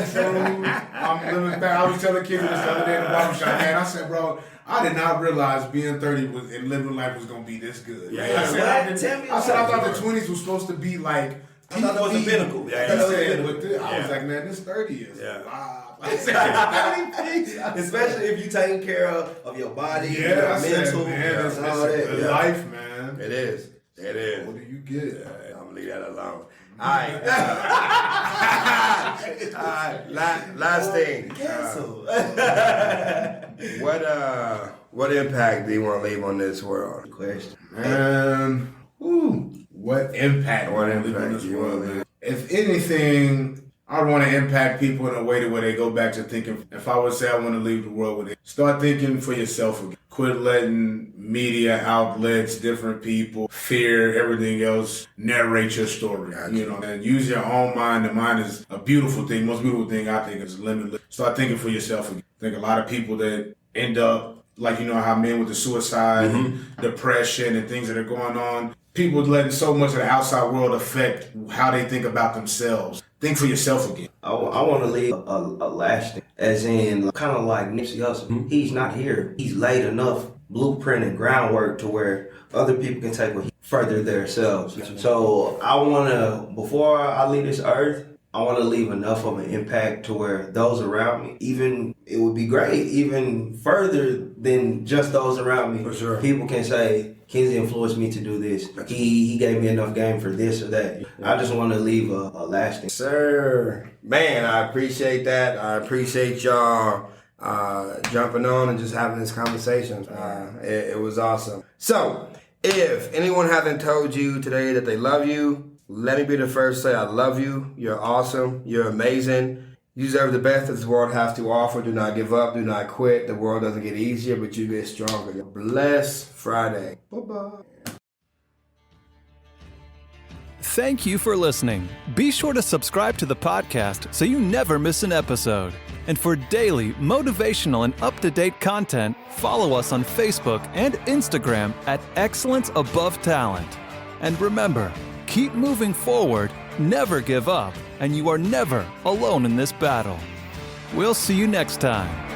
is so true. I'm living back. I was telling kids this the other day in the barbershop, man. I said, bro, I did not realize being 30 and living life was gonna be this good. I thought the 20s was supposed to be like. I thought that was the pinnacle. I was like, man, this 30 is wow. Especially if you taking care of your body, your mental, it's all that. Life, man. It is. What do you get? I'm gonna leave that alone. All right. Last thing. Cancel. What impact do you want to leave on this world? Question. What impact? Do you want to leave? If anything, I want to impact people in a way where they go back to thinking. If I would say I want to leave the world with it, start thinking for yourself again. Quit letting media outlets, different people, fear, everything else narrate your story. And use your own mind. The mind is a beautiful thing. Most beautiful thing I think is limitless. Start thinking for yourself again. I think a lot of people that end up like how men with the suicide, depression, and things that are going on. People letting so much of the outside world affect how they think about themselves. Think for yourself again. I want to leave a lasting, as in kind of like Nipsey Hussle. He's not here. He's laid enough blueprint and groundwork to where other people can take what he further themselves. So I want to, before I leave this earth, I want to leave enough of an impact to where those around me, even it would be great, even further than just those around me. For sure. People can say, Kenzie influenced me to do this. He gave me enough game for this or that. I just want to leave a lasting. Sir, man, I appreciate that. I appreciate y'all jumping on and just having this conversation. It was awesome. So, if anyone hasn't told you today that they love you, let me be the first to say I love you. You're awesome. You're amazing. You deserve the best that this world has to offer. Do not give up. Do not quit. The world doesn't get easier, but you get stronger. Blessed Friday. Bye-bye. Thank you for listening. Be sure to subscribe to the podcast so you never miss an episode. And for daily, motivational, and up-to-date content, follow us on Facebook and Instagram at Excellence Above Talent. And remember, keep moving forward, never give up, and you are never alone in this battle. We'll see you next time.